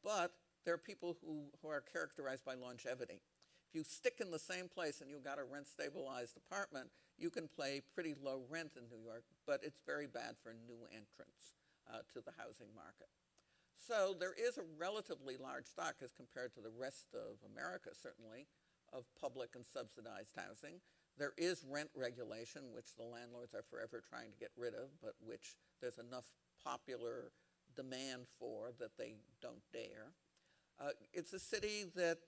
But there are people who are characterized by longevity. If you stick in the same place and you've got a rent-stabilized apartment, you can pay pretty low rent in New York, but it's very bad for new entrants to the housing market. So there is a relatively large stock as compared to the rest of America, certainly, of public and subsidized housing. There is rent regulation, which the landlords are forever trying to get rid of, but which there's enough popular demand for that they don't dare. It's a city that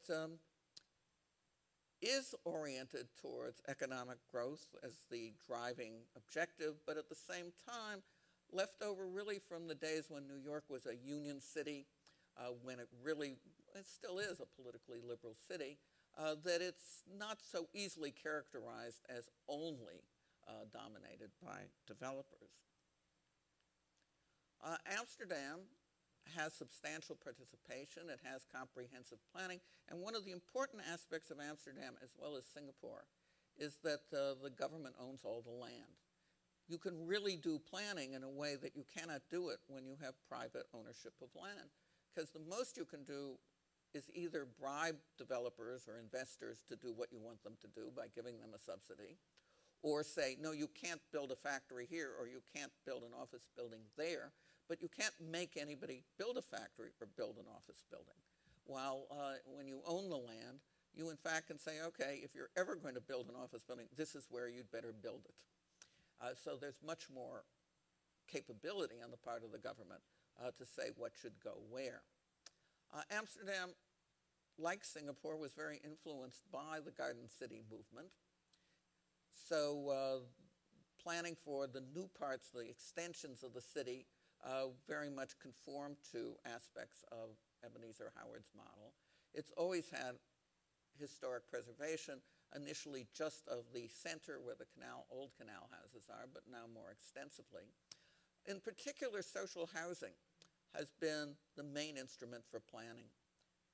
is oriented towards economic growth as the driving objective, but at the same time, left over really from the days when New York was a union city, when it still is a politically liberal city, that it's not so easily characterized as only dominated by developers. Amsterdam has substantial participation, it has comprehensive planning, and one of the important aspects of Amsterdam, as well as Singapore, is that the government owns all the land. You can really do planning in a way that you cannot do it when you have private ownership of land, because the most you can do is either bribe developers or investors to do what you want them to do by giving them a subsidy, or say, no, you can't build a factory here, or you can't build an office building there, but you can't make anybody build a factory or build an office building. While when you own the land, you in fact can say, okay, if you're ever going to build an office building, this is where you'd better build it. So there's much more capability on the part of the government to say what should go where. Amsterdam, like Singapore, was very influenced by the Garden City movement. So planning for the new parts, the extensions of the city, very much conformed to aspects of Ebenezer Howard's model. It's always had historic preservation, initially just of the center where the old canal houses are, but now more extensively. In particular, social housing has been the main instrument for planning,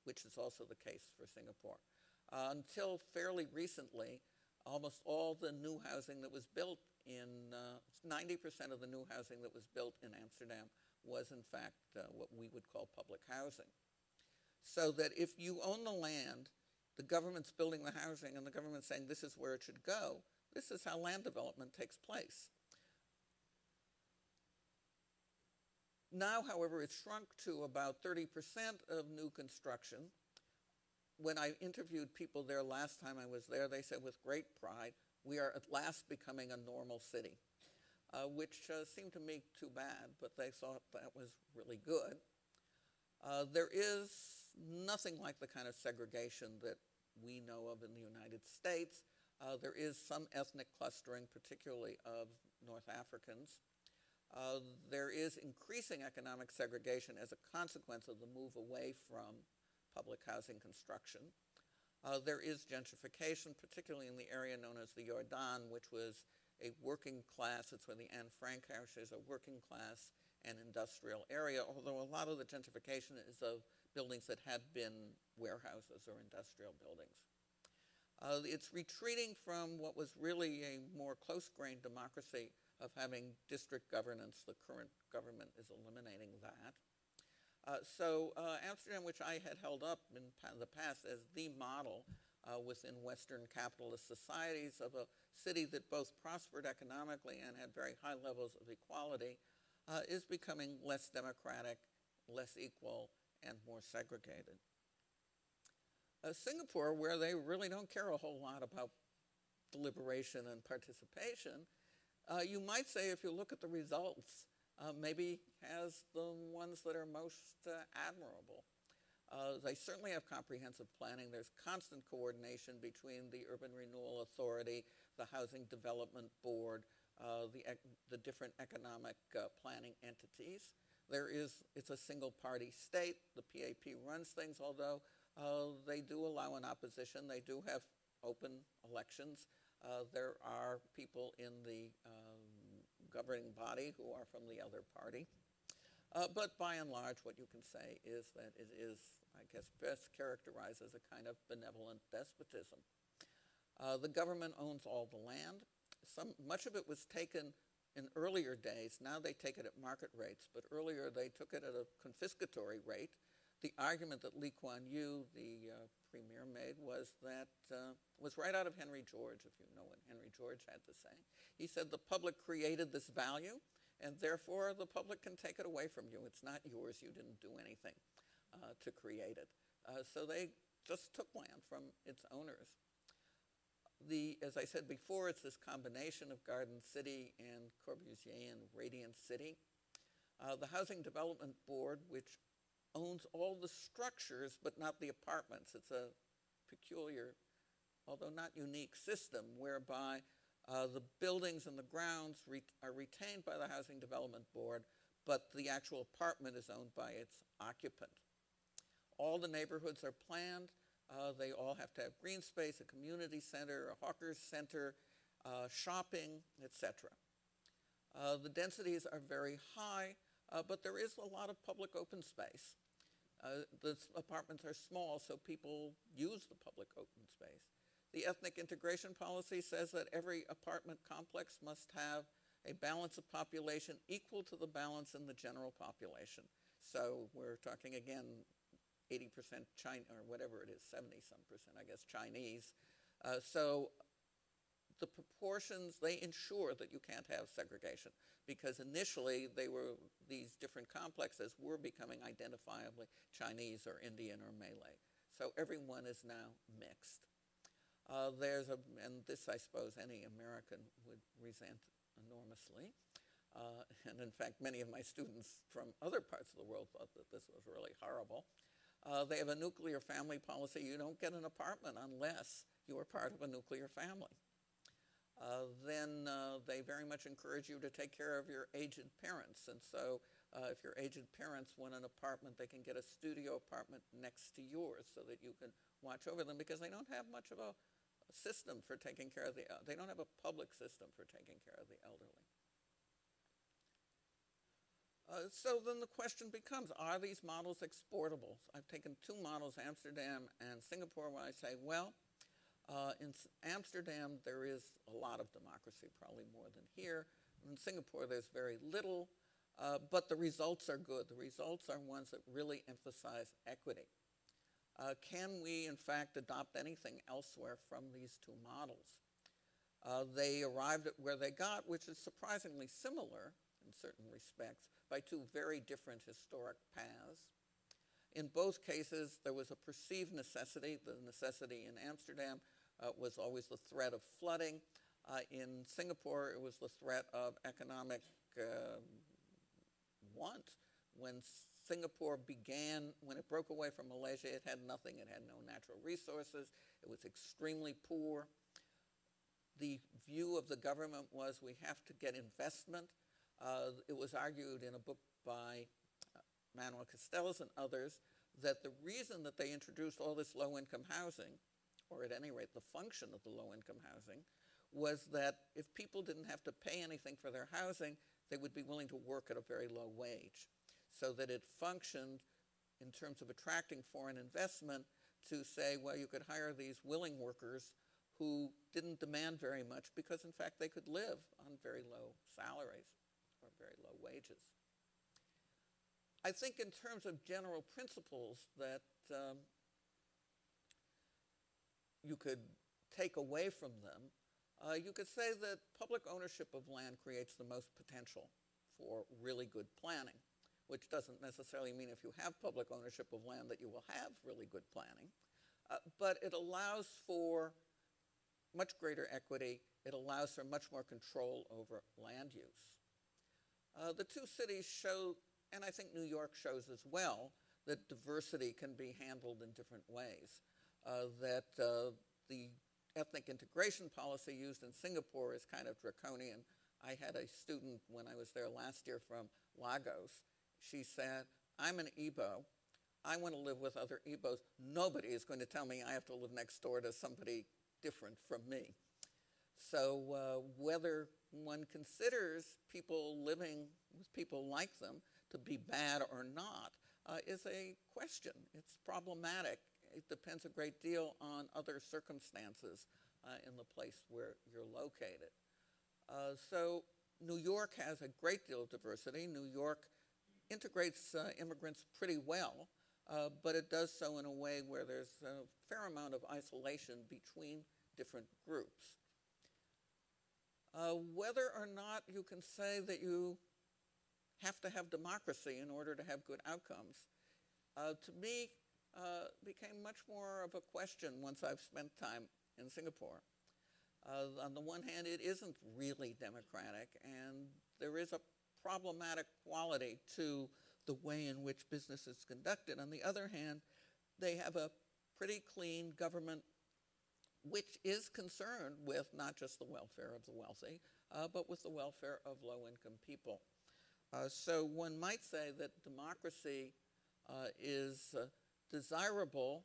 which is also the case for Singapore. Until fairly recently, almost all the new housing that was built 90% of the new housing that was built in Amsterdam was in fact what we would call public housing. So that if you own the land, the government's building the housing and the government's saying this is where it should go, this is how land development takes place. Now, however, it's shrunk to about 30% of new construction, when I interviewed people there last time I was there, they said with great pride, we are at last becoming a normal city, which seemed to me too bad, but they thought that was really good. There is nothing like the kind of segregation that we know of in the United States. There is some ethnic clustering, particularly of North Africans. There is increasing economic segregation as a consequence of the move away from public housing construction. There is gentrification, particularly in the area known as the Jordan, which was a working class, it's where the Anne Frank house is, a working class and industrial area, although a lot of the gentrification is of buildings that had been warehouses or industrial buildings. It's retreating from what was really a more close-grained democracy of having district governance. The current government is eliminating that. Amsterdam, which I had held up in the past as the model within Western capitalist societies of a city that both prospered economically and had very high levels of equality, is becoming less democratic, less equal, and more segregated. Singapore, where they really don't care a whole lot about deliberation and participation, you might say, if you look at the results, maybe has the ones that are most admirable. They certainly have comprehensive planning. There's constant coordination between the Urban Renewal Authority, the Housing Development Board, the different economic planning entities. It's a single-party state. The PAP runs things, although they do allow an opposition. They do have open elections. There are people in the governing body who are from the other party. But by and large, what you can say is that it is, I guess, best characterized as a kind of benevolent despotism. The government owns all the land. Much of it was taken in earlier days. Now they take it at market rates, but earlier they took it at a confiscatory rate. The argument that Lee Kuan Yew, the premier, made was that, was right out of Henry George, if you know what Henry George had to say. He said the public created this value, and therefore the public can take it away from you. It's not yours. You didn't do anything to create it. So they just took land from its owners. As I said before, it's this combination of Garden City and Corbusier and Radiant City. The Housing Development Board, which owns all the structures but not the apartments. It's a peculiar, although not unique, system whereby the buildings and the grounds are retained by the Housing Development Board, but the actual apartment is owned by its occupant. All the neighborhoods are planned. They all have to have green space, a community center, a hawker's center, shopping, etc. The densities are very high, but there is a lot of public open space. The apartments are small, so people use the public open space. The ethnic integration policy says that every apartment complex must have a balance of population equal to the balance in the general population. So we're talking again 80% China, or whatever it is, 70-some%, I guess, Chinese. So the proportions, they ensure that you can't have segregation, because initially these different complexes were becoming identifiably Chinese or Indian or Malay. So everyone is now mixed. And this, I suppose, any American would resent enormously. And in fact, many of my students from other parts of the world thought that this was really horrible. They have a nuclear family policy. You don't get an apartment unless you are part of a nuclear family. Then they very much encourage you to take care of your aged parents. And so if your aged parents want an apartment, they can get a studio apartment next to yours so that you can watch over them, because they don't have much of a system for taking care of they don't have a public system for taking care of the elderly. So then the question becomes, are these models exportable? I've taken two models, Amsterdam and Singapore, where I say, well, in Amsterdam, there is a lot of democracy, probably more than here. In Singapore, there's very little, but the results are good. The results are ones that really emphasize equity. Can we, in fact, adopt anything elsewhere from these two models? They arrived at where they got, which is surprisingly similar in certain respects, by two very different historic paths. In both cases, there was a perceived necessity. The necessity in Amsterdam was always the threat of flooding. In Singapore, it was the threat of economic want. When Singapore began, when it broke away from Malaysia, it had nothing. It had no natural resources. It was extremely poor. The view of the government was we have to get investment. It was argued in a book by Manuel Castells and others that the reason that they introduced all this low-income housing, or at any rate the function of the low-income housing, was that if people didn't have to pay anything for their housing, they would be willing to work at a very low wage, so that it functioned in terms of attracting foreign investment to say, well, you could hire these willing workers who didn't demand very much because, in fact, they could live on very low salaries or very low wages. I think in terms of general principles that you could take away from them, you could say that public ownership of land creates the most potential for really good planning, which doesn't necessarily mean if you have public ownership of land that you will have really good planning, but it allows for much greater equity. It allows for much more control over land use. The two cities show, and I think New York shows as well, that diversity can be handled in different ways, that the ethnic integration policy used in Singapore is kind of draconian. I had a student when I was there last year from Lagos. She said, I'm an Igbo. I want to live with other Igbos. Nobody is going to tell me I have to live next door to somebody different from me. So whether one considers people living with people like them to be bad or not is a question. It's problematic. It depends a great deal on other circumstances in the place where you're located. So New York has a great deal of diversity. New York integrates immigrants pretty well, but it does so in a way where there's a fair amount of isolation between different groups. Whether or not you can say that you have to have democracy in order to have good outcomes, to me, became much more of a question once I've spent time in Singapore. On the one hand, it isn't really democratic, and there is a problematic quality to the way in which business is conducted. On the other hand, they have a pretty clean government which is concerned with not just the welfare of the wealthy, but with the welfare of low-income people. So one might say that democracy is desirable,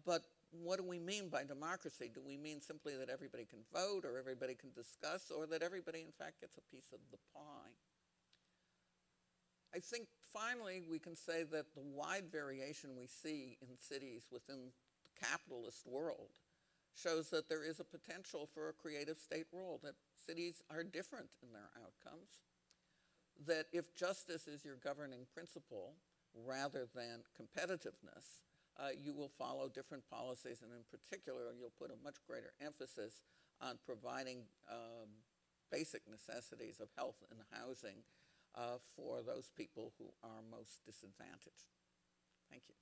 but what do we mean by democracy? Do we mean simply that everybody can vote or everybody can discuss, or that everybody, in fact, gets a piece of the pie? I think, finally, we can say that the wide variation we see in cities within the capitalist world shows that there is a potential for a creative state role, that cities are different in their outcomes, that if justice is your governing principle rather than competitiveness, you will follow different policies, and in particular, you'll put a much greater emphasis on providing basic necessities of health and housing for those people who are most disadvantaged. Thank you.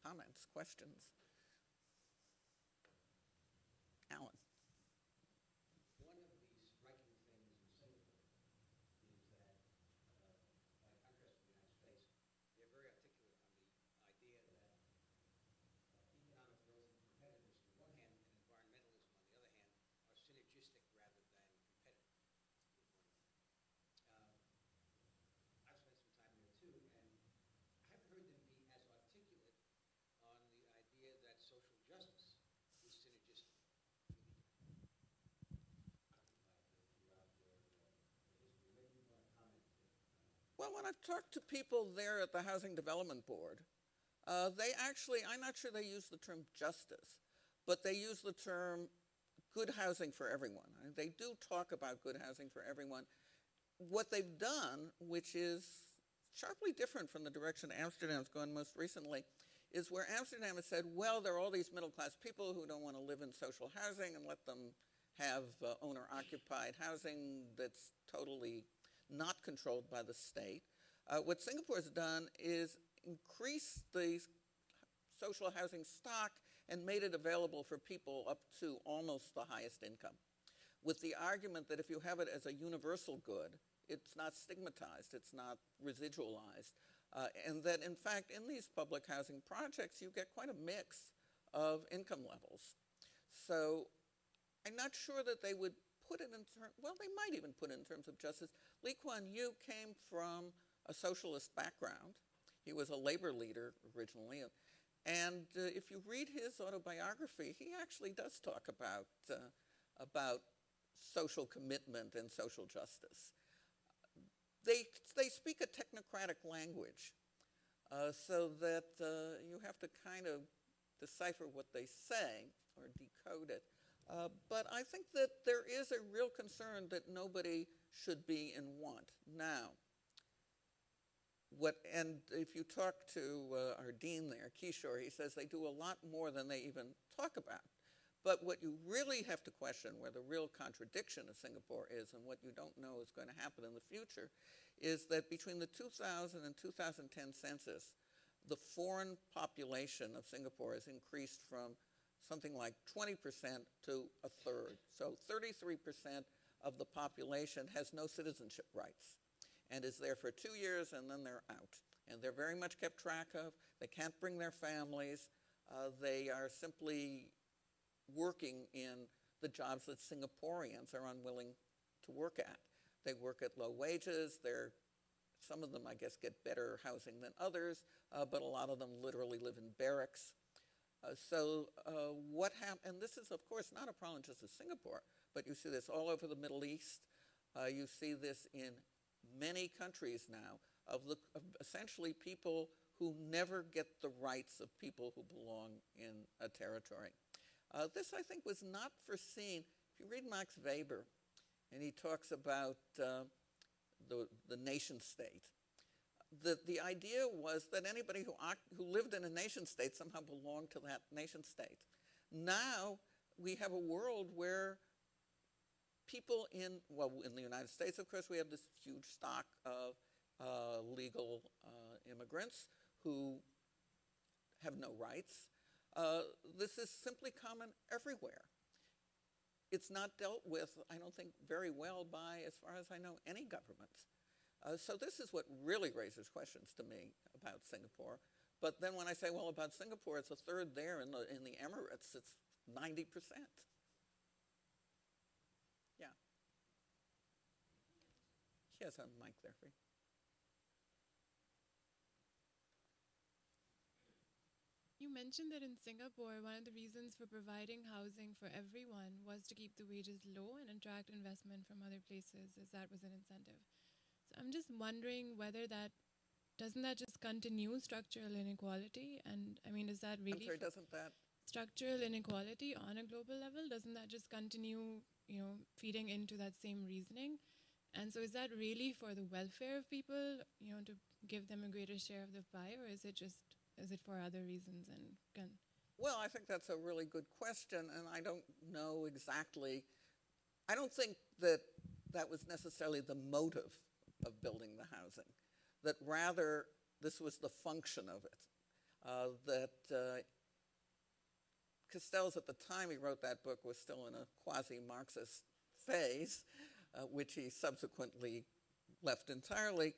Comments, questions? Alan. One of the striking things in Singapore is that, by contrast to the United States, they're very articulate on the idea that economic growth and competitiveness on the one hand and environmentalism on the other hand are synergistic rather than competitive with one another. I've spent some time there too, and I haven't heard them be as articulate on the idea that social justice is synergistic with economic. Well, when I've talked to people there at the Housing Development Board, they actually, I'm not sure they use the term justice, but they use the term good housing for everyone. And they do talk about good housing for everyone. What they've done, which is sharply different from the direction Amsterdam's gone most recently, is where Amsterdam has said, well, there are all these middle-class people who don't want to live in social housing, and let them have owner-occupied housing that's totally not controlled by the state. What Singapore's done is increase the social housing stock and made it available for people up to almost the highest income, with the argument that if you have it as a universal good, it's not stigmatized, it's not residualized, and that in fact in these public housing projects you get quite a mix of income levels. So I'm not sure that they would put it in terms, well, they might even put it in terms of justice. Lee Kuan Yew came from a socialist background. He was a labor leader originally, and if you read his autobiography, he actually does talk about social commitment and social justice. They speak a technocratic language, so that you have to kind of decipher what they say or decode it. But I think that there is a real concern that nobody should be in want. Now, and if you talk to our dean there, Kishore, he says they do a lot more than they even talk about. But what you really have to question, where the real contradiction of Singapore is and what you don't know is going to happen in the future, is that between the 2000 and 2010 census, the foreign population of Singapore has increased from something like 20% to a third. So 33% of the population has no citizenship rights and is there for 2 years and then they're out. And they're very much kept track of. They can't bring their families. They are simply working in the jobs that Singaporeans are unwilling to work at. They work at low wages. Some of them, I guess, get better housing than others, but a lot of them literally live in barracks. What happened, and this is, of course, not a problem just of Singapore, but you see this all over the Middle East. You see this in many countries now, of essentially people who never get the rights of people who belong in a territory. This, I think, was not foreseen. If you read Max Weber, and he talks about the nation state, the idea was that anybody who lived in a nation state somehow belonged to that nation state. Now we have a world where people in the United States, of course, we have this huge stock of legal immigrants who have no rights. This is simply common everywhere. It's not dealt with, I don't think, very well by, as far as I know, any government. So this is what really raises questions to me about Singapore. But then when I say, well, about Singapore, it's a third there. In the Emirates, it's 90%. Yeah. She has a mic there for you. You mentioned that in Singapore, one of the reasons for providing housing for everyone was to keep the wages low and attract investment from other places, as that was an incentive. So I'm just wondering whether doesn't that just continue structural inequality? And I mean, is that really— I'm sorry, doesn't that? Structural inequality on a global level, doesn't that just continue, feeding into that same reasoning? And so is that really for the welfare of people, to give them a greater share of the pie, or is it for other reasons? Well, I think that's a really good question, and I don't know exactly. I don't think that was necessarily the motive of building the housing, that rather this was the function of it, that Castells, at the time he wrote that book, was still in a quasi-Marxist phase, which he subsequently left entirely.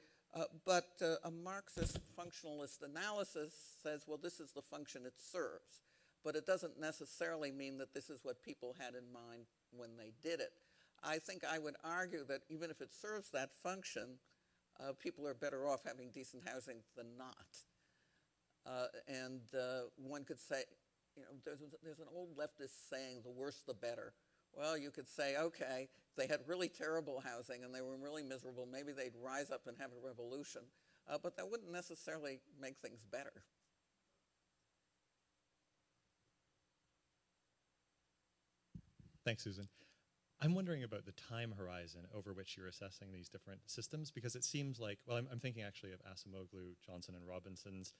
But a Marxist functionalist analysis says, well, this is the function it serves. But it doesn't necessarily mean that this is what people had in mind when they did it. I think I would argue that even if it serves that function, people are better off having decent housing than not. And one could say, there's an old leftist saying, the worse the better. Well, you could say, okay, if they had really terrible housing and they were really miserable, maybe they'd rise up and have a revolution. But that wouldn't necessarily make things better. Thanks, Susan. I'm wondering about the time horizon over which you're assessing these different systems, because it seems like, well, I'm thinking actually of Acemoglu, Johnson, and Robinson's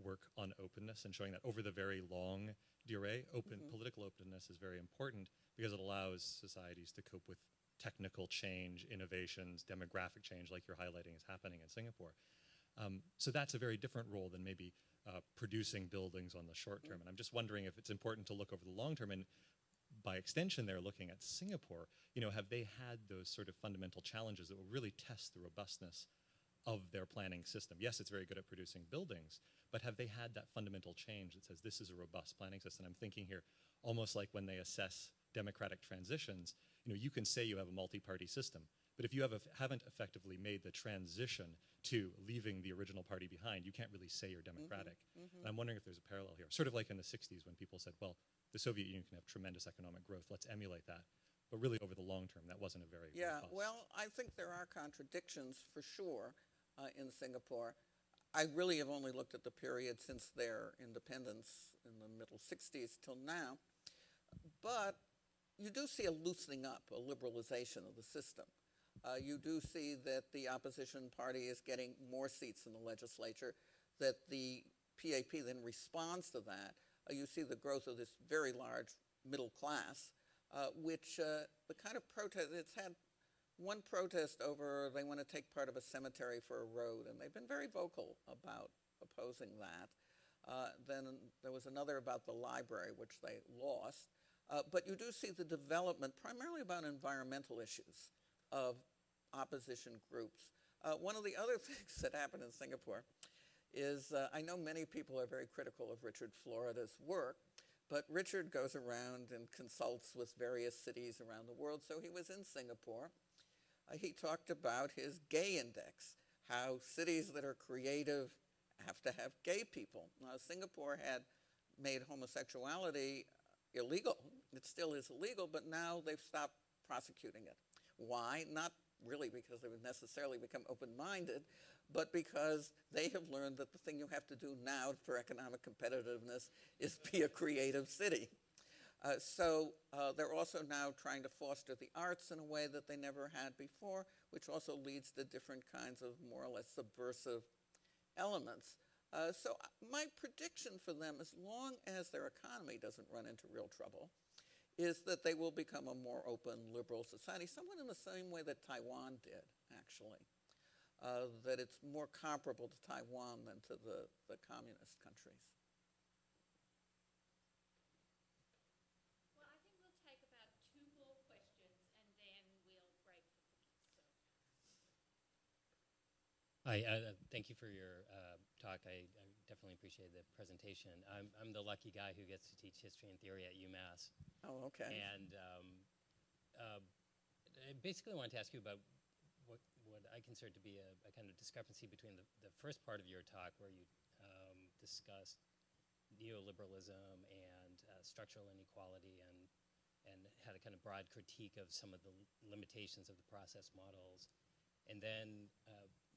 work on openness and showing that over the very long durée, political openness is very important because it allows societies to cope with technical change, innovations, demographic change like you're highlighting is happening in Singapore. So that's a very different role than maybe producing buildings on the short term. And I'm just wondering if it's important to look over the long term, and by extension they're looking at Singapore, have they had those sort of fundamental challenges that will really test the robustness of their planning system? Yes, it's very good at producing buildings, but have they had that fundamental change that says this is a robust planning system? I'm thinking here almost like when they assess democratic transitions, you can say you have a multi-party system, but if you haven't effectively made the transition to leaving the original party behind, you can't really say you're democratic. And I'm wondering if there's a parallel here, sort of like in the 60s when people said, well, the Soviet Union can have tremendous economic growth, let's emulate that. But really over the long term, that wasn't a very robust. Well, I think there are contradictions for sure in Singapore. I really have only looked at the period since their independence in the middle 60s till now, but you do see a loosening up, a liberalization of the system. You do see that the opposition party is getting more seats in the legislature, that the PAP then responds to that. You see the growth of this very large middle class, which the kind of protest, it's had one protest over they want to take part of a cemetery for a road, and they've been very vocal about opposing that. Then there was another about the library, which they lost. But you do see the development, primarily about environmental issues, of opposition groups. One of the other things that happened in Singapore is I know many people are very critical of Richard Florida's work, but Richard goes around and consults with various cities around the world. So he was in Singapore. He talked about his gay index, how cities that are creative have to have gay people. Now, Singapore had made homosexuality illegal. It still is illegal, but now they've stopped prosecuting it. Why? Not really because they would necessarily become open-minded, but because they have learned that the thing you have to do now for economic competitiveness is be a creative city. So they're also now trying to foster the arts in a way that they never had before, which also leads to different kinds of more or less subversive elements. So my prediction for them, as long as their economy doesn't run into real trouble, is that they will become a more open, liberal society, somewhat in the same way that Taiwan did, actually. That it's more comparable to Taiwan than to the communist countries. Well, I think we'll take about 2 more questions and then we'll break for cookies. Hi, thank you for your talk. I definitely appreciate the presentation. I'm the lucky guy who gets to teach history and theory at UMass. Oh, okay. And I basically wanted to ask you about what I consider to be a kind of discrepancy between the first part of your talk, where you discussed neoliberalism and structural inequality and had a kind of broad critique of some of the limitations of the process models, and then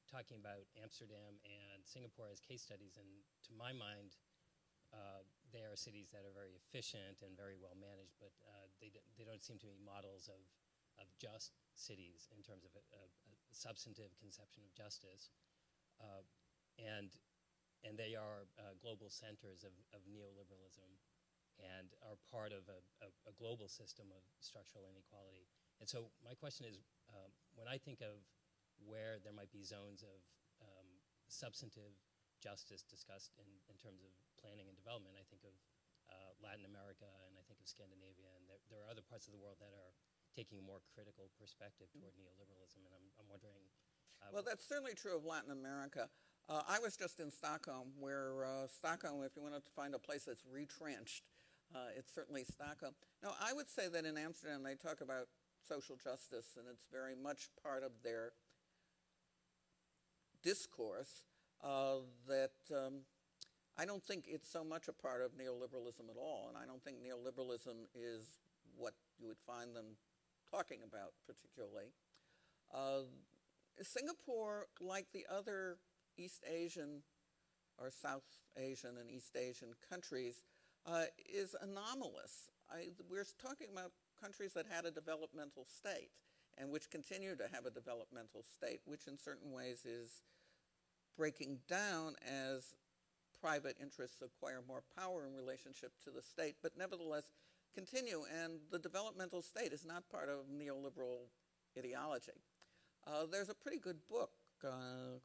talking about Amsterdam and Singapore as case studies. And to my mind, they are cities that are very efficient and very well managed, but they don't seem to be models of just cities in terms of a substantive conception of justice. And they are global centers of neoliberalism and are part of a global system of structural inequality. And so my question is, when I think of where there might be zones of substantive justice discussed in terms of planning and development, I think of Latin America and I think of Scandinavia, and there are other parts of the world that are taking a more critical perspective toward neoliberalism, and I'm wondering. Well, that's certainly true of Latin America. I was just in Stockholm, where Stockholm, if you wanted to find a place that's retrenched, it's certainly Stockholm. Now, I would say that in Amsterdam they talk about social justice, and it's very much part of their discourse that I don't think it's so much a part of neoliberalism at all, and I don't think neoliberalism is what you would find them talking about particularly. Singapore, like the other East Asian or South Asian and East Asian countries, is anomalous. We're talking about countries that had a developmental state and which continue to have a developmental state, which in certain ways is breaking down as private interests acquire more power in relationship to the state, but nevertheless continue. And the developmental state is not part of neoliberal ideology. There's a pretty good book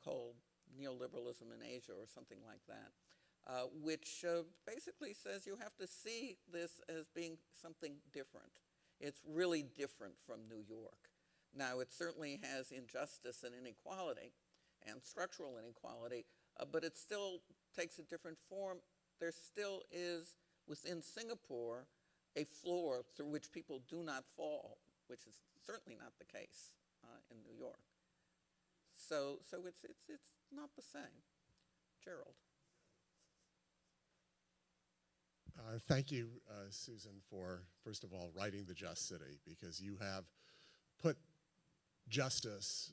called Neoliberalism in Asia or something like that, which basically says you have to see this as being something different. It's really different from New York. Now, it certainly has injustice and inequality and structural inequality, but it still takes a different form. There still is, within Singapore, a floor through which people do not fall, which is certainly not the case in New York. So it's not the same. Gerald. Thank you, Susan, for, first of all, writing The Just City, because you have put justice,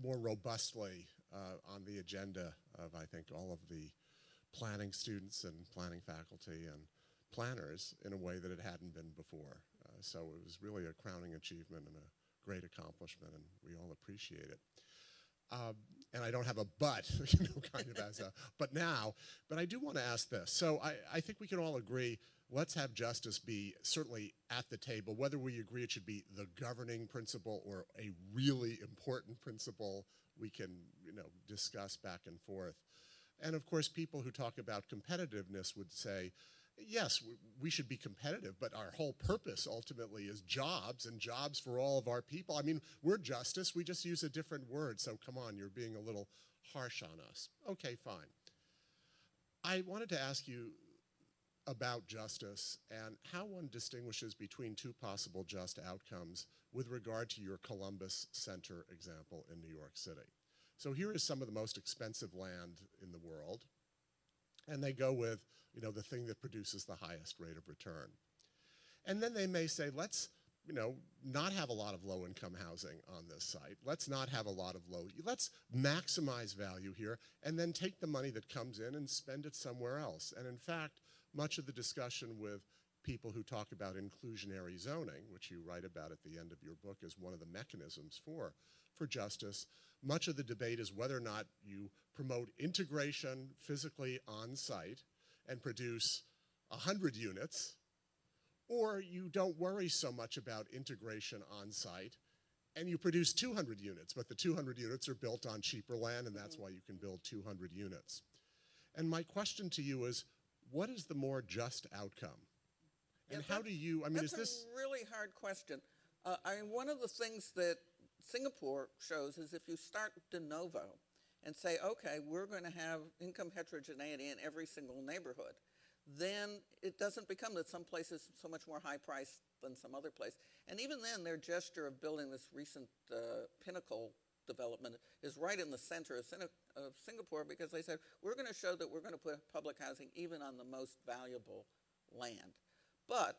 more robustly on the agenda of, I think, all of the planning students and planning faculty and planners in a way that it hadn't been before. So it was really a crowning achievement and a great accomplishment, and we all appreciate it. And I don't have a but, kind of as a, but I do want to ask this. So I think we can all agree, let's have justice be certainly at the table, whether we agree it should be the governing principle or a really important principle we can, discuss back and forth. And of course, people who talk about competitiveness would say, yes, we should be competitive, but our whole purpose ultimately is jobs, and jobs for all of our people. I mean, we're justice, we just use a different word, so come on, you're being a little harsh on us. Okay, fine. I wanted to ask you about justice and how one distinguishes between two possible just outcomes with regard to your Columbus Center example in New York City. So here is some of the most expensive land in the world, and they go with, the thing that produces the highest rate of return. And then they may say, let's, not have a lot of low-income housing on this site. Let's not have a lot of let's maximize value here and then take the money that comes in and spend it somewhere else. And in fact, much of the discussion with people who talk about inclusionary zoning, which you write about at the end of your book as one of the mechanisms for justice, much of the debate is whether or not you promote integration physically on site and produce 100 units, or you don't worry so much about integration on site and you produce 200 units, but the 200 units are built on cheaper land, and that's why you can build 200 units. And my question to you is, what is the more just outcome? And how do you, is this? That's a really hard question. One of the things that Singapore shows is if you start de novo and say, okay, we're going to have income heterogeneity in every single neighborhood, then it doesn't become that some places so much more high priced than some other place. And even then, their gesture of building this recent pinnacle development is right in the center of Singapore, because they said, we're going to show that we're going to put public housing even on the most valuable land. But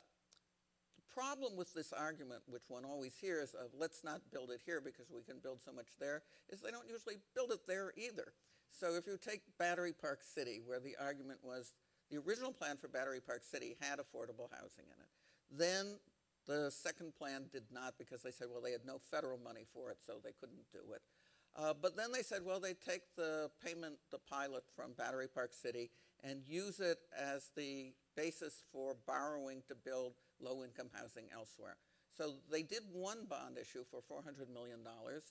the problem with this argument, which one always hears of let's not build it here because we can build so much there, is they don't usually build it there either. So if you take Battery Park City, where the argument was the original plan for Battery Park City had affordable housing in it. Then the second plan did not, because they said, well, they had no federal money for it, so they couldn't do it. But then they said, well, they take the pilot from Battery Park City and use it as the basis for borrowing to build low-income housing elsewhere. So they did one bond issue for $400 million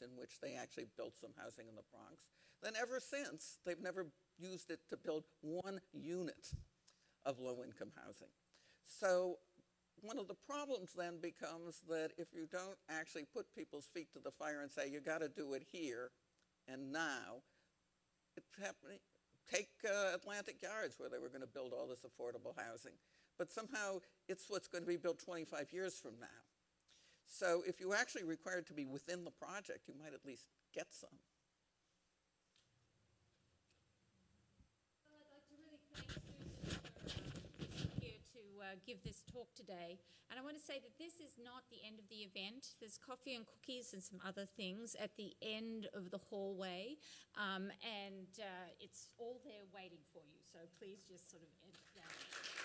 in which they actually built some housing in the Bronx. Then ever since, they've never used it to build one unit of low-income housing. So one of the problems then becomes that if you don't actually put people's feet to the fire and say, you got to do it here and now, it's happening. Take Atlantic Yards, where they were going to build all this affordable housing. But somehow it's what's going to be built 25 years from now. So if you actually require it to be within the project, you might at least get some. Well, I'd like to really thank Susan for here to give this talk today. And I want to say that this is not the end of the event. There's coffee and cookies and some other things at the end of the hallway. And it's all there waiting for you. So please just sort of enter that.